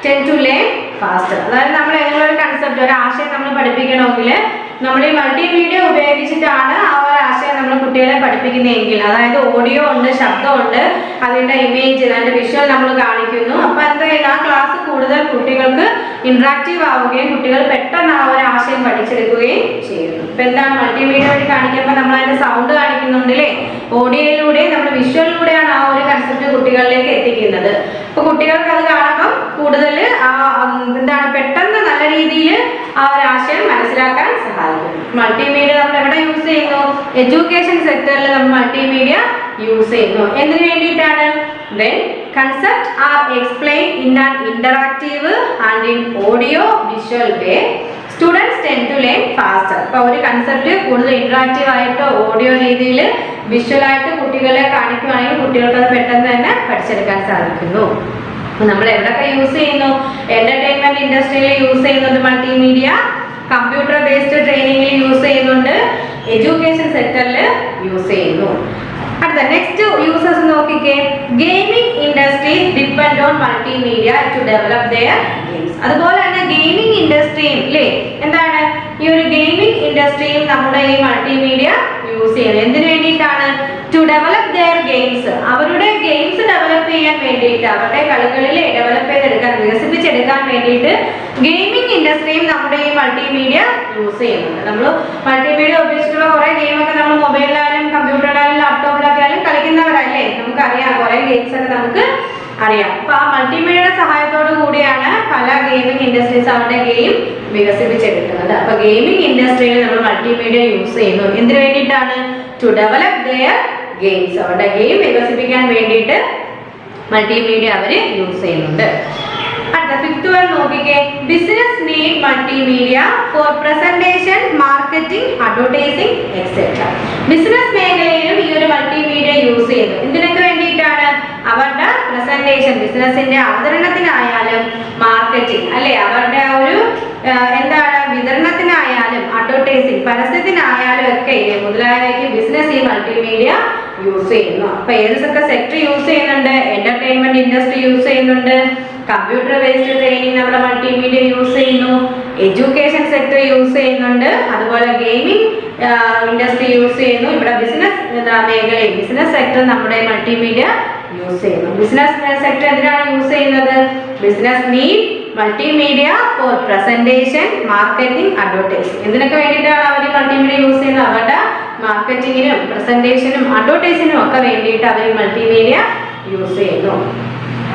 tend to learn faster. അതായത് നമ്മൾ ഏതെങ്കിലും ഒരു കൺസെപ്റ്റ്, ഒരു ആശയം നമ്മൾ പഠിപ്പിക്കണമെങ്കിൽ നമ്മൾ ഈ മൾട്ടിമീഡിയ ഉപയോഗിച്ചിട്ടാണ് ആ ഒരു ആശയം നമ്മൾ കുട്ടികളെ പഠിപ്പിക്കുന്നതെങ്കിൽ, അതായത് ഓഡിയോ ഉണ്ട്, ശബ്ദമുണ്ട്, അതിന്റെ ഇമേജ്, അതിന്റെ വിഷ്വൽ നമ്മൾ കാണിക്കുന്നു. അപ്പൊ എന്തായാലും ആ ക്ലാസ് കൂടുതൽ കുട്ടികൾക്ക് ഇന്ററാക്റ്റീവ് ആവുകയും കുട്ടികൾ പെട്ടെന്ന് ആ ഒരു ആശയം പഠിച്ചെടുക്കുകയും ചെയ്യുന്നു. ഇപ്പൊ എന്താണ് മൾട്ടിമീഡിയ വഴി കാണിക്കുമ്പോൾ നമ്മൾ അതിന്റെ സൗണ്ട് കാണിക്കുന്നുണ്ട് അല്ലേ, ഓഡിയോയിലൂടെ നമ്മൾ വിഷ്വലിലൂടെയാണ് ആ ഒരു കൺസെപ്റ്റ് കുട്ടികളിലേക്ക് എത്തിക്കുന്നത്. അപ്പൊ കുട്ടികൾക്ക് അത് കാണുമ്പോൾ കൂടുതൽ എന്താണ് പെട്ടെന്ന് നല്ല രീതിയിൽ ആ ഒരു ആശയം മനസ്സിലാക്കാൻ സഹായിക്കും. മൾട്ടിമീഡിയ നമ്മൾ എവിടെ യൂസ് ചെയ്യുന്നു? എഡ്യൂക്കേഷൻ സെക്ടറിൽ നമ്മൾ മൾട്ടിമീഡിയ യൂസ് ചെയ്യുന്നു. എന്തിനു വേണ്ടിയിട്ടാണ്? When concepts are explained in an interactive and in audio visual way, students tend to learn faster. അപ്പോൾ ഒരു കൺസെപ്റ്റ് കൂടുതൽ ഇന്ററാക്റ്റീവ് ആയിട്ട് ഓഡിയോ രീതിയിൽ വിഷ്വൽ ആയിട്ട് കുട്ടികളെ കാണിക്കുകയാണെങ്കിൽ കുട്ടികൾക്ക് അത് പെട്ടെന്ന് തന്നെ പഠിച്ചെടുക്കാൻ സാധിക്കുന്നു. നമ്മൾ എവിടെയൊക്കെ യൂസ് ചെയ്യുന്നു? എന്റർടൈൻമെന്റ് ഇൻഡസ്ട്രിയിൽ യൂസ് ചെയ്യുന്നത് മൾട്ടിമീഡിയ, കമ്പ്യൂട്ടർ ബേസ്ഡ് ട്രെയിനിങ്ങിൽ യൂസ് ചെയ്യുന്നുണ്ട്, എഡ്യൂക്കേഷൻ സെക്ടറിൽ യൂസ് ചെയ്യുന്നു. അടുത്ത നെക്സ്റ്റ് യൂസസ് നോക്കിക്കേ, gaming industries depend on multimedia to develop their games. അതുപോലെ തന്നെ ഗെയിമിംഗ് ഇൻഡസ്ട്രിയും അല്ലേ, എന്താണ് ഈ ഒരു ഗെയിമിംഗ് ഇൻഡസ്ട്രിയും നമ്മുടെ ഈ മൾട്ടിമീഡിയ യൂസ് ചെയ്യുന്നത് എന്തിനു വേണ്ടിയിട്ടാണ്? To develop their games. അവരുടെ ഗെയിംസ് ഡെവലപ്പ് ചെയ്യാൻ വേണ്ടിയിട്ട്, അവരുടെ കളികളിൽ ഡെവലപ്പ് ചെയ്തെടുക്കാൻ, വികസിപ്പിച്ചെടുക്കാൻ വേണ്ടിയിട്ട് ഗെയിമിംഗ് ഇൻഡസ്ട്രിയും നമ്മുടെ ഈ മൾട്ടിമീഡിയ യൂസ് ചെയ്യുന്നുണ്ട്. നമ്മൾ മൾട്ടിമീഡിയ ഉപയോഗിച്ചിട്ടുള്ള കുറെ ഗെയിമൊക്കെ നമ്മൾ മൊബൈലിലായാലും കമ്പ്യൂട്ടറിലായാലും ലാപ്ടോപ്പിലൊക്കെ ആയാലും കളിക്കുന്നവരല്ലേ, നമുക്കറിയാം കുറെ ഗെയിംസ് ഒക്കെ നമുക്ക് അറിയാം. അപ്പൊ ആ മൾട്ടിമീഡിയയുടെ സഹായത്തോടു കൂടിയാണ് പല ഗെയിമിംഗ് ഇൻഡസ്ട്രീസ് അവരുടെ ഗെയിം വികസിപ്പിച്ചെടുക്കുന്നത്. അപ്പൊ ഗെയിമിംഗ് ഇൻഡസ്ട്രിയിൽ നമ്മൾ മൾട്ടിമീഡിയ യൂസ് ചെയ്യുന്നു. എന്തിനു വേണ്ടിയിട്ടാണ്? To develop their games. അവരുടെ ഗെയിം വികസിപ്പിക്കാൻ വേണ്ടിയിട്ട് മൾട്ടിമീഡിയ അവർ യൂസ് ചെയ്യുന്നുണ്ട്. അടുത്ത ഫിഫ്ത്ത് വൺ നോക്കിക്കേ, business need multimedia for presentation, marketing, advertising etcetera. Business മേഖലയിലും ഈ ഒരു മൾട്ടിമീഡിയ യൂസ് ചെയ്യുന്നു. എന്തിനൊക്കെ വേണ്ടിയിട്ടാണ്? അവരുടെ പ്രസന്റേഷൻ, ബിസിനസിന്റെ അവതരണത്തിനായാലും, മാർക്കറ്റിംഗ് അല്ലെ, അവരുടെ ഒരു എന്താണ് വിതരണത്തിനായാലും, അഡ്വർടൈസിംഗ് പരസ്യത്തിനായാലും ഒക്കെ മുതലായവയ്ക്ക് ബിസിനസ് ഈ മൾട്ടിമീഡിയ യൂസ് ചെയ്യുന്നു. അപ്പൊ ഏതൊക്കെ സെക്ടർ യൂസ് ചെയ്യുന്നുണ്ട്? എന്റർടൈൻമെന്റ് ഇൻഡസ്ട്രി യൂസ് ചെയ്യുന്നുണ്ട്, കമ്പ്യൂട്ടർ ബേസ്ഡ് ട്രെയിനിങ് നമ്മുടെ മൾട്ടിമീഡിയ യൂസ് ചെയ്യുന്നു, എഡ്യൂക്കേഷൻ സെക്ടർ യൂസ് ചെയ്യുന്നുണ്ട്, അതുപോലെ ഗെയിമിംഗ് ഇൻഡസ്ട്രി യൂസ് ചെയ്യുന്നു. ഇവിടെ ബിസിനസ് മേഖലയിൽ ബിസിനസ് സെക്ടർ നമ്മുടെ മൾട്ടിമീഡിയ യൂസ് ചെയ്യുന്നു. ബിസിനസ് സെക്ടർ എന്തിനാണ് യൂസ് ചെയ്യുന്നത്? Business need multimedia for presentation, marketing, advertising. ഇതിനൊക്കെ വേണ്ടിയിട്ടാണ് അവർ മൾട്ടിമീഡിയ യൂസ് ചെയ്യുന്നത്. അവരുടെ മാർക്കറ്റിങ്ങിനും പ്രസന്റേഷനും അഡ്വർടൈസിങ്ങിനും ഒക്കെ വേണ്ടിയിട്ട് അവർ മൾട്ടിമീഡിയ യൂസ് ചെയ്യുന്നു.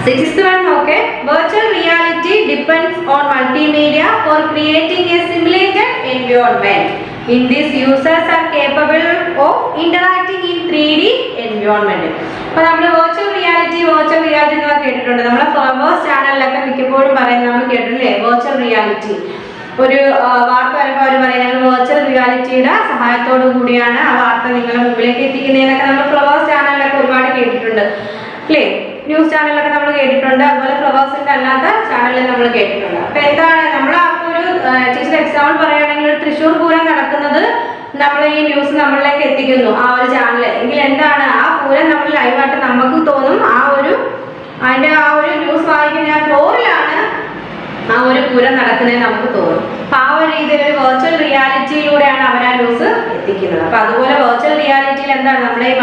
6th one നോക്കെ, virtual reality depends on multimedia for creating a simulated environment. In this, users are capable of interacting in 3D environment. അപ്പോൾ നമ്മൾ വെർച്വൽ റിയാലിറ്റി എന്നൊക്കെ കേട്ടിട്ടുണ്ട്. നമ്മളെ ഫ്ലവേഴ്സ് ചാനലിലൊക്കെ മിക്കപ്പോഴും പറയുന്നത് നമ്മൾ കേട്ടിട്ടില്ലേ? വെർച്വൽ റിയാലിറ്റി ഒരു വാർത്ത വരുമ്പോൾ അവർ പറയുന്നത് വെർച്വൽ റിയാലിറ്റിയുടെ സഹായത്തോടു കൂടിയാണ് ആ വാർത്ത നിങ്ങളുടെ മുമ്പിലേക്ക് എത്തിക്കുന്നതെന്നൊക്കെ നമ്മൾ ഫ്ലവേഴ്സ് ചാനലിലൊക്കെ ഒരുപാട് കേട്ടിട്ടുണ്ട് അല്ലേ? ന്യൂസ് ചാനലൊക്കെ നമ്മൾ കേട്ടിട്ടുണ്ട്, അതുപോലെ ഫ്ലവേഴ്സിന്റെ അല്ലാത്ത ചാനലിൽ നമ്മൾ കേട്ടിട്ടുണ്ട്. അപ്പൊ എന്താണ് നമ്മൾ ഒരു ടീച്ചർ എക്സാമ്പിൾ പറയുകയാണെങ്കിൽ ഒരു തൃശ്ശൂർ പൂരം നടക്കുന്നത് നമ്മൾ ഈ ന്യൂസ് നമ്മളിലേക്ക് എത്തിക്കുന്നു ആ ഒരു ചാനൽ എങ്കിൽ എന്താണ് ആ പൂരം നമ്മൾ ലൈവായിട്ട് നമുക്ക് തോന്നും അതിന്റെ ആ ഒരു ന്യൂസ് വായിക്കുന്ന ഫ്ലോറിലാണ് ആ ഒരു പൂരം നടക്കുന്നത് നമുക്ക് തോന്നും. അപ്പൊ ആ ഒരു രീതിയിൽ ഒരു വെർച്വൽ റിയാലിറ്റിയിലൂടെയാണ് അവർ ആ ന്യൂസ് എത്തിക്കുന്നത്. അപ്പൊ അതുപോലെ വെർച്വൽ റിയാലിറ്റിയിൽ എന്താണ് നമ്മുടെ ഈ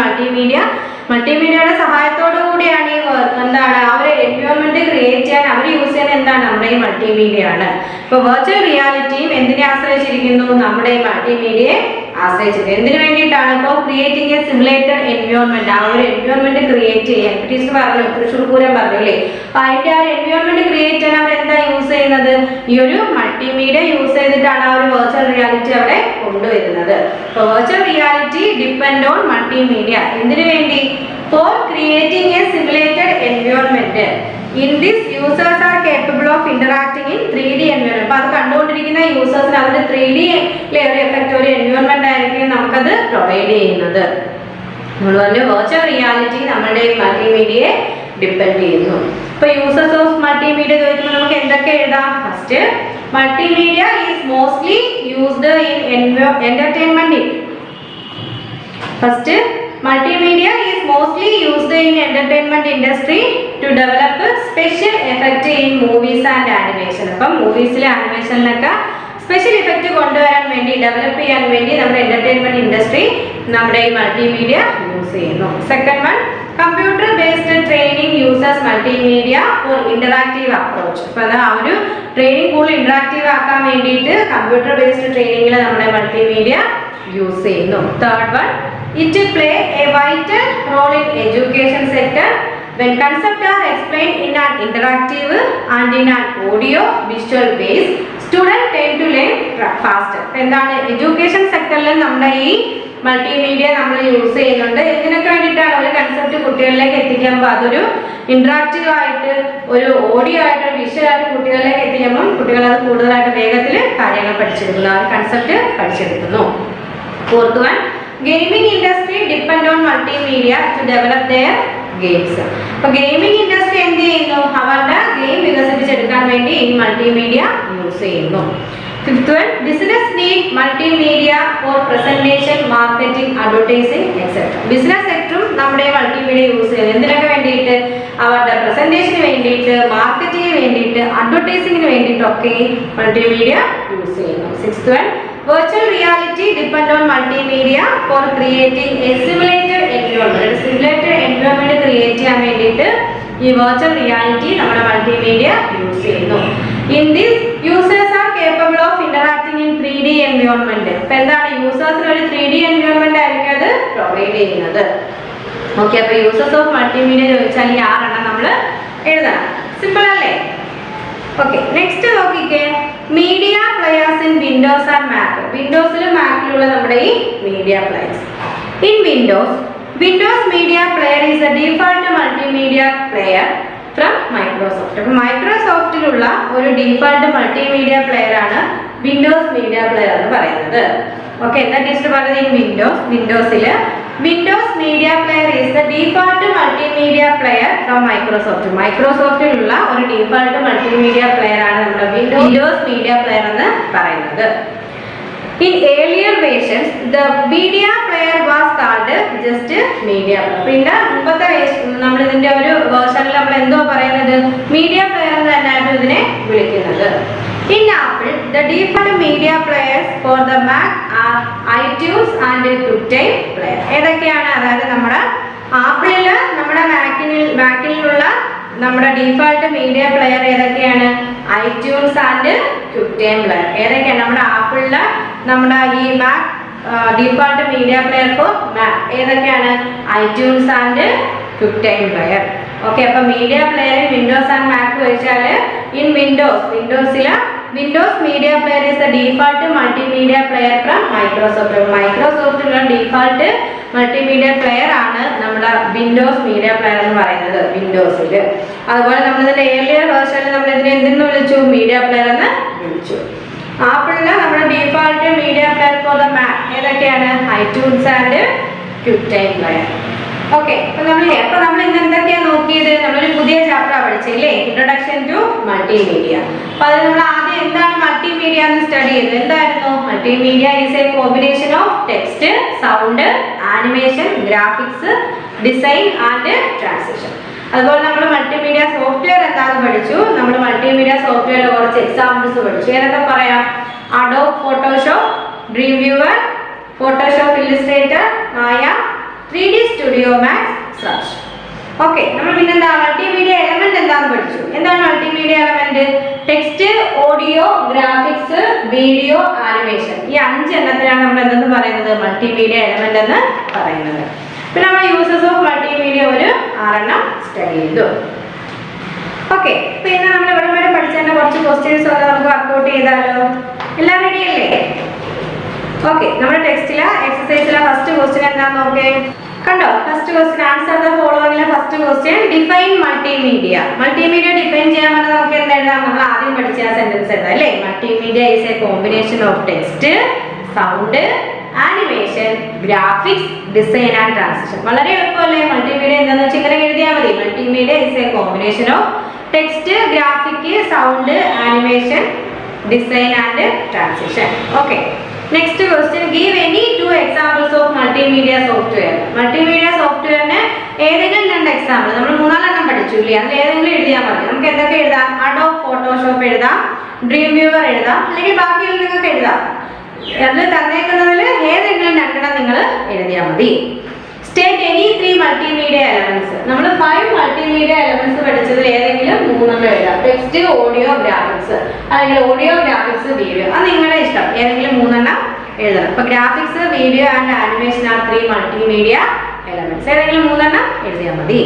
മൾട്ടിമീഡിയയുടെ സഹായത്തോടു കൂടിയാണ് ഈ എന്താണ് ആ ഒരു എൻവയോൺമെന്റ് ക്രിയേറ്റ് ചെയ്യാൻ അവർ യൂസ് ചെയ്യുന്നത് എന്താണ് നമ്മുടെ ഈ മൾട്ടിമീഡിയ ആണ്. ഇപ്പൊ വെർച്വൽ റിയാലിറ്റിയും എന്തിനെ ആശ്രയിച്ചിരിക്കുന്നു? നമ്മുടെ ഈ മൾട്ടിമീഡിയയെ ആശ്രയിച്ചിരിക്കുന്നു. എന്തിനു വേണ്ടിയിട്ടാണ്? ഇപ്പോൾ ക്രിയേറ്റിംഗ് എ സിമുലേറ്റഡ് എൻവയോൺമെന്റ്, ആ ഒരു എൻവയോൺമെന്റ് ക്രിയേറ്റ് ചെയ്യാൻ ടീച്ചർ പറഞ്ഞു, തൃശ്ശൂർ പൂരം പറഞ്ഞു അല്ലേ? അപ്പൊ അതിന്റെ ആ ഒരു എൻവയോൺമെന്റ് ക്രിയേറ്റ് ചെയ്യാൻ അവർ എന്താ യൂസ് ചെയ്യുന്നത്? ഈ ഒരു മൾട്ടിമീഡിയ യൂസ് ചെയ്തിട്ടാണ് ആ ഒരു വെർച്വൽ റിയാലിറ്റി അവിടെ കൊണ്ടുവരുന്നത്. അപ്പൊ virtual reality depend on multimedia. എന്തിനു വേണ്ടി? Four creating A simulated environment. In this, users are capable of interacting in 3D environment. അപ്പോൾ അത് കണ്ടുകൊണ്ടിരിക്കുന്ന യൂസേഴ്സിന് അതിന്റെ 3D ഒരു എഫക്റ്റ് ഒരു എൻവയോൺമെന്റ് ആയിരിക്കും നമുക്കത് പ്രൊവൈഡ് ചെയ്യുന്നത്. അതുപോലെ വെർച്വൽ റിയാലിറ്റി നമ്മുടെ മൾട്ടിമീഡിയയെ ഡിപ്പെൻഡ് ചെയ്യുന്നു. ഇപ്പൊ യൂസേഴ്സ് ഓഫ് മൾട്ടിമീഡിയ ചോദിക്കുമ്പോൾ നമുക്ക് എന്തൊക്കെ എഴുതാം? First, multimedia is mostly used in entertainment. First, multimedia is mostly used in entertainment industry to develop special effect in movies and animation. അപ്പം മൂവീസിലെ ആനിമേഷനിലൊക്കെ സ്പെഷ്യൽ ഇഫക്റ്റ് കൊണ്ടുവരാൻ വേണ്ടി ഡെവലപ്പ് ചെയ്യാൻ വേണ്ടി നമ്മുടെ എന്റർടൈൻമെന്റ് ഇൻഡസ്ട്രി നമ്മുടെ ഈ മൾട്ടിമീഡിയ യൂസ് ചെയ്യുന്നു. Second one, computer based training uses multimedia for interactive approach. അപ്പൊ ആ ഒരു ട്രെയിനിങ് കൂടുതൽ ഇന്ററാക്റ്റീവ് ആക്കാൻ വേണ്ടിയിട്ട് കമ്പ്യൂട്ടർ ബേസ്ഡ് ട്രെയിനിങ്ങിൽ നമ്മുടെ മൾട്ടിമീഡിയ യൂസ് ചെയ്യുന്നു. Third one, it play a vital role in education sector when concepts are explained in an interactive and in an audio visual base. Students tend to learn faster. എന്താണ് education സെക്ടറിൽ നമ്മുടെ ഈ multimedia നമ്മൾ use ചെയ്യുന്നുണ്ട്. ഇതിനൊക്കെ വേണ്ടിയിട്ടാണ് ഒരു concept കുട്ടികളിലേക്ക് എത്തിക്കുമ്പോൾ അതൊരു ഇന്ററാക്റ്റീവ് ആയിട്ട് ഒരു ഓഡിയോ ആയിട്ട് ഒരു വിഷ്വൽ ആയിട്ട് കുട്ടികളിലേക്ക് എത്തിക്കുമ്പോൾ കുട്ടികൾ അത് കൂടുതലായിട്ട് വേഗത്തിൽ കാര്യങ്ങൾ പഠിച്ചെടുക്കുന്നു, ആ ഒരു കൺസെപ്റ്റ് പഠിച്ചെടുക്കുന്നു. Fourth one, gaming industry depend on multimedia to develop their games. അപ്പൊ ഗെയിമിംഗ് ഇൻഡസ്ട്രി എന്ത് ചെയ്യുന്നു? അവരുടെ ഗെയിം വികസിപ്പിച്ചെടുക്കാൻ വേണ്ടി ഈ മൾട്ടിമീഡിയ യൂസ് ചെയ്യുന്നു. Fifth one, business need multimedia for presentation, marketing, advertising etcetera. Business സെക്ടറും നമ്മുടെ മൾട്ടിമീഡിയ യൂസ് ചെയ്യുന്നു. എന്തിനൊക്കെ വേണ്ടിയിട്ട്? അവരുടെ പ്രസന്റേഷന് വേണ്ടിയിട്ട്, മാർക്കറ്റിങ്ങിന് വേണ്ടിയിട്ട്, അഡ്വർടൈസിങ്ങിന് വേണ്ടിയിട്ടൊക്കെ മൾട്ടിമീഡിയ യൂസ് ചെയ്യുന്നു. Sixth one, virtual reality depend on multimedia for creating a simulated environment. ഒരു simulated environment ക്രിയേറ്റ് ചെയ്യാൻ വേണ്ടിയിട്ട് ഈ virtual reality നമ്മുടെ മൾട്ടിമീഡിയ യൂസ് ചെയ്യുന്നു. In this, users are capable of interacting in 3D environment. അപ്പോൾ എന്താണ് യൂസേഴ്സിന് ഒരു 3D environment ആയിരിക്കും അത് പ്രൊവൈഡ് ചെയ്യുന്നത്. ഓക്കെ, അപ്പോൾ യൂസേഴ്സ് ഓഫ് മൾട്ടിമീഡിയ ചോദിച്ചാൽ ഈ 6 എണ്ണം നമ്മൾ എഴുതണം. സിമ്പിൾ അല്ലേ? ഓക്കെ, നെക്സ്റ്റ് നോക്കിക്കേ, media players in Windows and Mac. വിൻഡോസിലും മാക്കിലുള്ള നമ്മുടെ ഈ media players. In Windows media player is a default multimedia player from Microsoft. അപ്പോൾ മൈക്രോസോഫ്റ്റിലുള്ള ഒരു ഡിഫോൾട്ട് മൾട്ടിമീഡിയ പ്ലെയർ ആണ് വിൻഡോസ് മീഡിയ പ്ലെയർ എന്ന് പറയുന്നത്. ഓക്കെ, എന്താ ടീച്ചർ പറഞ്ഞത്? ഇൻ വിൻഡോസിൽ Windows media player is the default multimedia player from Microsoft. മൈക്രോസോഫ്റ്റിലുള്ള ഒരു ഡിഫോൾട്ട് മൾട്ടിമീഡിയ പ്ലെയർ ആണ് നമ്മുടെ വിൻഡോസ് മീഡിയ പ്ലെയർ എന്ന് പറയുന്നത്. In earlier versions, the media player was called just media player. പിന്നെ മുമ്പത്തെ നമ്മൾ ഇതിന്റെ ഒരു വേർഷനിൽ നമ്മൾ എന്തോ പറയുന്നത് മീഡിയ പ്ലെയർ എന്ന് തന്നെയായിരുന്നു ഇതിനെ വിളിക്കുന്നത്. In Apple, the default media players for the Mac are iTunes and QuickTime player. ഏതൊക്കെയാണ്? അതായത് നമ്മുടെ ആപ്പിളിൽ നമ്മുടെ മാക്കിലുള്ള നമ്മുടെ ഡീഫാൾട്ട് മീഡിയ പ്ലെയർ ഏതൊക്കെയാണ്? ITunes and QuickTime player. ഏതൊക്കെയാണ്? നമ്മുടെ ആപ്പിളിലെ നമ്മുടെ ഈ Mac default media player for Mac ഏതൊക്കെയാണ്? ITunes and QuickTime player. Okay, അപ്പൊ മീഡിയ പ്ലെയറിൽ വിൻഡോസ് ആൻഡ് മാക് വെച്ചാൽ in Windows media player is the default multimedia player from Microsoft. മൈക്രോസോഫ്റ്റിലുള്ള ഡീഫാൾട്ട് മൾട്ടിമീഡിയ പ്ലെയർ ആണ് നമ്മുടെ വിൻഡോസ് മീഡിയ പ്ലെയർ എന്ന് പറയുന്നത് വിൻഡോസിൽ. അതുപോലെ നമ്മളിതിന്റെ ഏർലിയർ വേർഷനിൽ നമ്മൾ ഇതിനെ എന്തെന്ന് വിളിച്ചു? മീഡിയ പ്ലെയർ എന്ന് വിളിച്ചു. ആപ്പിളിന് നമ്മുടെ default media player for the Mac ഏതൊക്കെയാണ്? ITunes and QuickTime player. Okay, അപ്പൊ നമ്മൾ ഇന്ന് എന്തൊക്കെയാണ് നോക്കിയത്? നമ്മളൊരു പുതിയ ചാപ്റ്റർ പഠിച്ചില്ലേ, ഇൻട്രൊഡക്ഷൻ ടു മൾട്ടിമീഡിയ. അപ്പൊ അത് നമ്മൾ ആദ്യം എന്താണ് മൾട്ടിമീഡിയ എന്ന് സ്റ്റഡി ചെയ്തത്. എന്തായിരുന്നു? Multimedia is a combination of text, sound, animation, graphics, design and transition. അതുപോലെ നമ്മൾ മൾട്ടിമീഡിയ സോഫ്റ്റ്വെയർ എന്താണെന്ന് പഠിച്ചു. നമ്മൾ മൾട്ടിമീഡിയ സോഫ്റ്റ്വെയറിൽ കുറച്ച് എക്സാമ്പിൾസ് പഠിച്ചു. ഏതൊക്കെ പറയാം? Adobe Photoshop, dream viewer, Photoshop Illustrator, Maya, 3D Studio Max, Slash. Okay, നമ്മൾ പിന്നെന്താ മൾട്ടിമീഡിയ എലമെന്റ് എന്താണെന്ന് പഠിച്ചു. എന്താണ് multimedia element? Text, audio, graphics, video, animation. ഈ 5 എണ്ണത്തിനാണ് നമ്മൾ എന്തെന്ന് പറയുന്നത്? മൾട്ടിമീഡിയ എലമെന്റ് എന്ന് പറയുന്നത്. പിന്നെ നമ്മൾ യൂസസ് ഓഫ് മൾട്ടിമീഡിയ ഒരു 6 എണ്ണം സ്റ്റഡി ചെയ്തു. ഓക്കെ, പിന്നെ നമ്മൾ ഇവിടെ വരെ പഠിച്ചതിന്റെ കുറച്ച് ക്വസ്റ്റ്യൻസ് ഒക്കെ നമുക്ക് വർക്ക്ഔട്ട് ചെയ്താലോ? എല്ലാം റെഡി അല്ലേ? ഓക്കെ, നമ്മുടെ ടെക്സ്റ്റിലെ എക്സസൈസിലെ ഫസ്റ്റ് ക്വസ്റ്റ്യൻ എന്താന്ന് നോക്കേ. കണ്ടോ? ഫസ്റ്റ് ക്വസ്റ്റ്യൻ ആൻസർ ദ ഫോളോയിങ്ങിലെ first question define multimedia. Multimedia define ചെയ്യാൻ പറഞ്ഞാൽ നമുക്ക് എന്താ എഴുതാം? നമ്മൾ ആദ്യം പഠിച്ച ആ സെന്റൻസ് എഴുതാം അല്ലേ. Multimedia is a combination of text, sound, animation, graphics, design and transition. വളരെ എളുപ്പമല്ലേ? മൾട്ടിമീഡിയ എന്താണെന്ന് വെച്ചാൽ ഇങ്ങനെ എഴുതിയാൽ മതി. Multimedia is a combination of text, graphic, sound, animation, design and transition. Okay, next question give any 2 examples of multimedia software. Multimedia സോഫ്റ്റ്വെയറിന് ഏതെങ്കിലും 2 example. നമ്മൾ 4 എണ്ണം പഠിച്ചു ഇല്ലേ? അതിൽ ഏതെങ്കിലും എഴുതിയാൽ മതി. നമുക്ക് എന്തൊക്കെ എഴുതാം? അഡോബ് ഫോട്ടോഷോപ്പ് എഴുതാം, ഡ്രീം വ്യൂവർ എഴുതാം, അല്ലെങ്കിൽ ബാക്കിയുള്ള നിങ്ങൾക്ക് എഴുതാം. അതിൽ തന്നേക്കുന്നതിൽ ഏതെങ്കിലും 2 എണ്ണം നിങ്ങൾ എഴുതിയാൽ മതി. State any 3 multimedia elements. നമ്മൾ 5 മൾട്ടിമീഡിയ എലമെന്റ്സ് പഠിച്ചതിൽ ഏതെങ്കിലും 3 എണ്ണം എഴുതാം. ടെക്സ്റ്റ്, ഓഡിയോ, ഗ്രാഫിക്സ്, അല്ലെങ്കിൽ ഓഡിയോ, ഗ്രാഫിക്സ്, വീഡിയോ. അത് നിങ്ങളുടെ ഇഷ്ടം. ഏതെങ്കിലും 3 എണ്ണം എഴുതണം. അപ്പൊ graphics, video and animation are 3 multimedia elements. ഏതെങ്കിലും 3 എണ്ണം എഴുതിയാൽ മതി.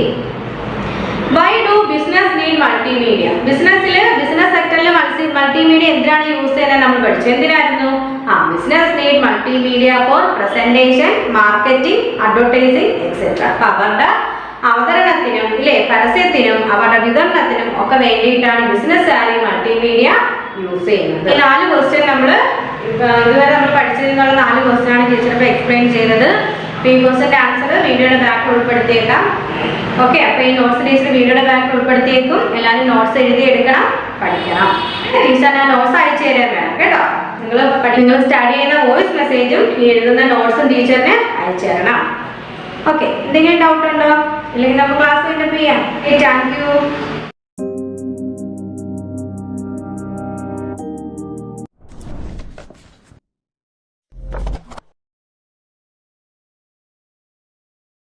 Why do business need multimedia? Business സെക്ടറിൽ മൾട്ടിമീഡിയ എന്തിനാണ് യൂസ് ചെയ്യുന്നത് നമ്മൾ പഠിച്ചു. എന്തിനായിരുന്നു? Business need multimedia for presentation, marketing, advertising etcetera. അപ്പൊ അവരുടെ അവതരണത്തിനും പരസ്യത്തിനും അവരുടെ വിതരണത്തിനും ഒക്കെ വേണ്ടിയിട്ടാണ് ബിസിനസ്സുകാർ മൾട്ടിമീഡിയ യൂസ് ചെയ്യുന്നത്. ഈ 4 ക്വസ്റ്റ്യൻ നമ്മൾ ഇതുവരെ നമ്മൾ പഠിച്ചതിനുള്ള 4 ക്വസ്റ്റ്യൻ ആണ് ടീച്ചർ ഇപ്പോൾ എക്സ്പ്ലെയിൻ ചെയ്തത്. ഈ ക്വസ്റ്റ്യൻ്റെ ആൻസർ വീഡിയോയുടെ ബാക്കിൽ ഉൾപ്പെടുത്തിയേക്കാം. ഓക്കെ, അപ്പോൾ ഈ നോട്ട്സ് ടീച്ചർ വീഡിയോയുടെ ബാക്കിൽ ഉൾപ്പെടുത്തിയേക്കും. എല്ലാവരും നോട്ട്സ് എഴുതിയെടുക്കണം, പഠിക്കണം. ടീച്ചർ ഞാൻ നോട്ട്സ് അയച്ചു തരാൻ വേണം കേട്ടോ. നിങ്ങൾ സ്റ്റഡി ചെയ്യുന്ന വോയിസ് മെസ്സേജും ഈ എഴുതുന്ന നോട്ട്സും ടീച്ചറിന് അയച്ചു തരണം. ഓക്കെ, എന്തെങ്കിലും ഡൗട്ട് ഉണ്ടോ? ഇല്ലെങ്കിൽ നമുക്ക് ക്ലാസ് കഴിഞ്ഞപ്പോൾ ചെയ്യാം. Thank you.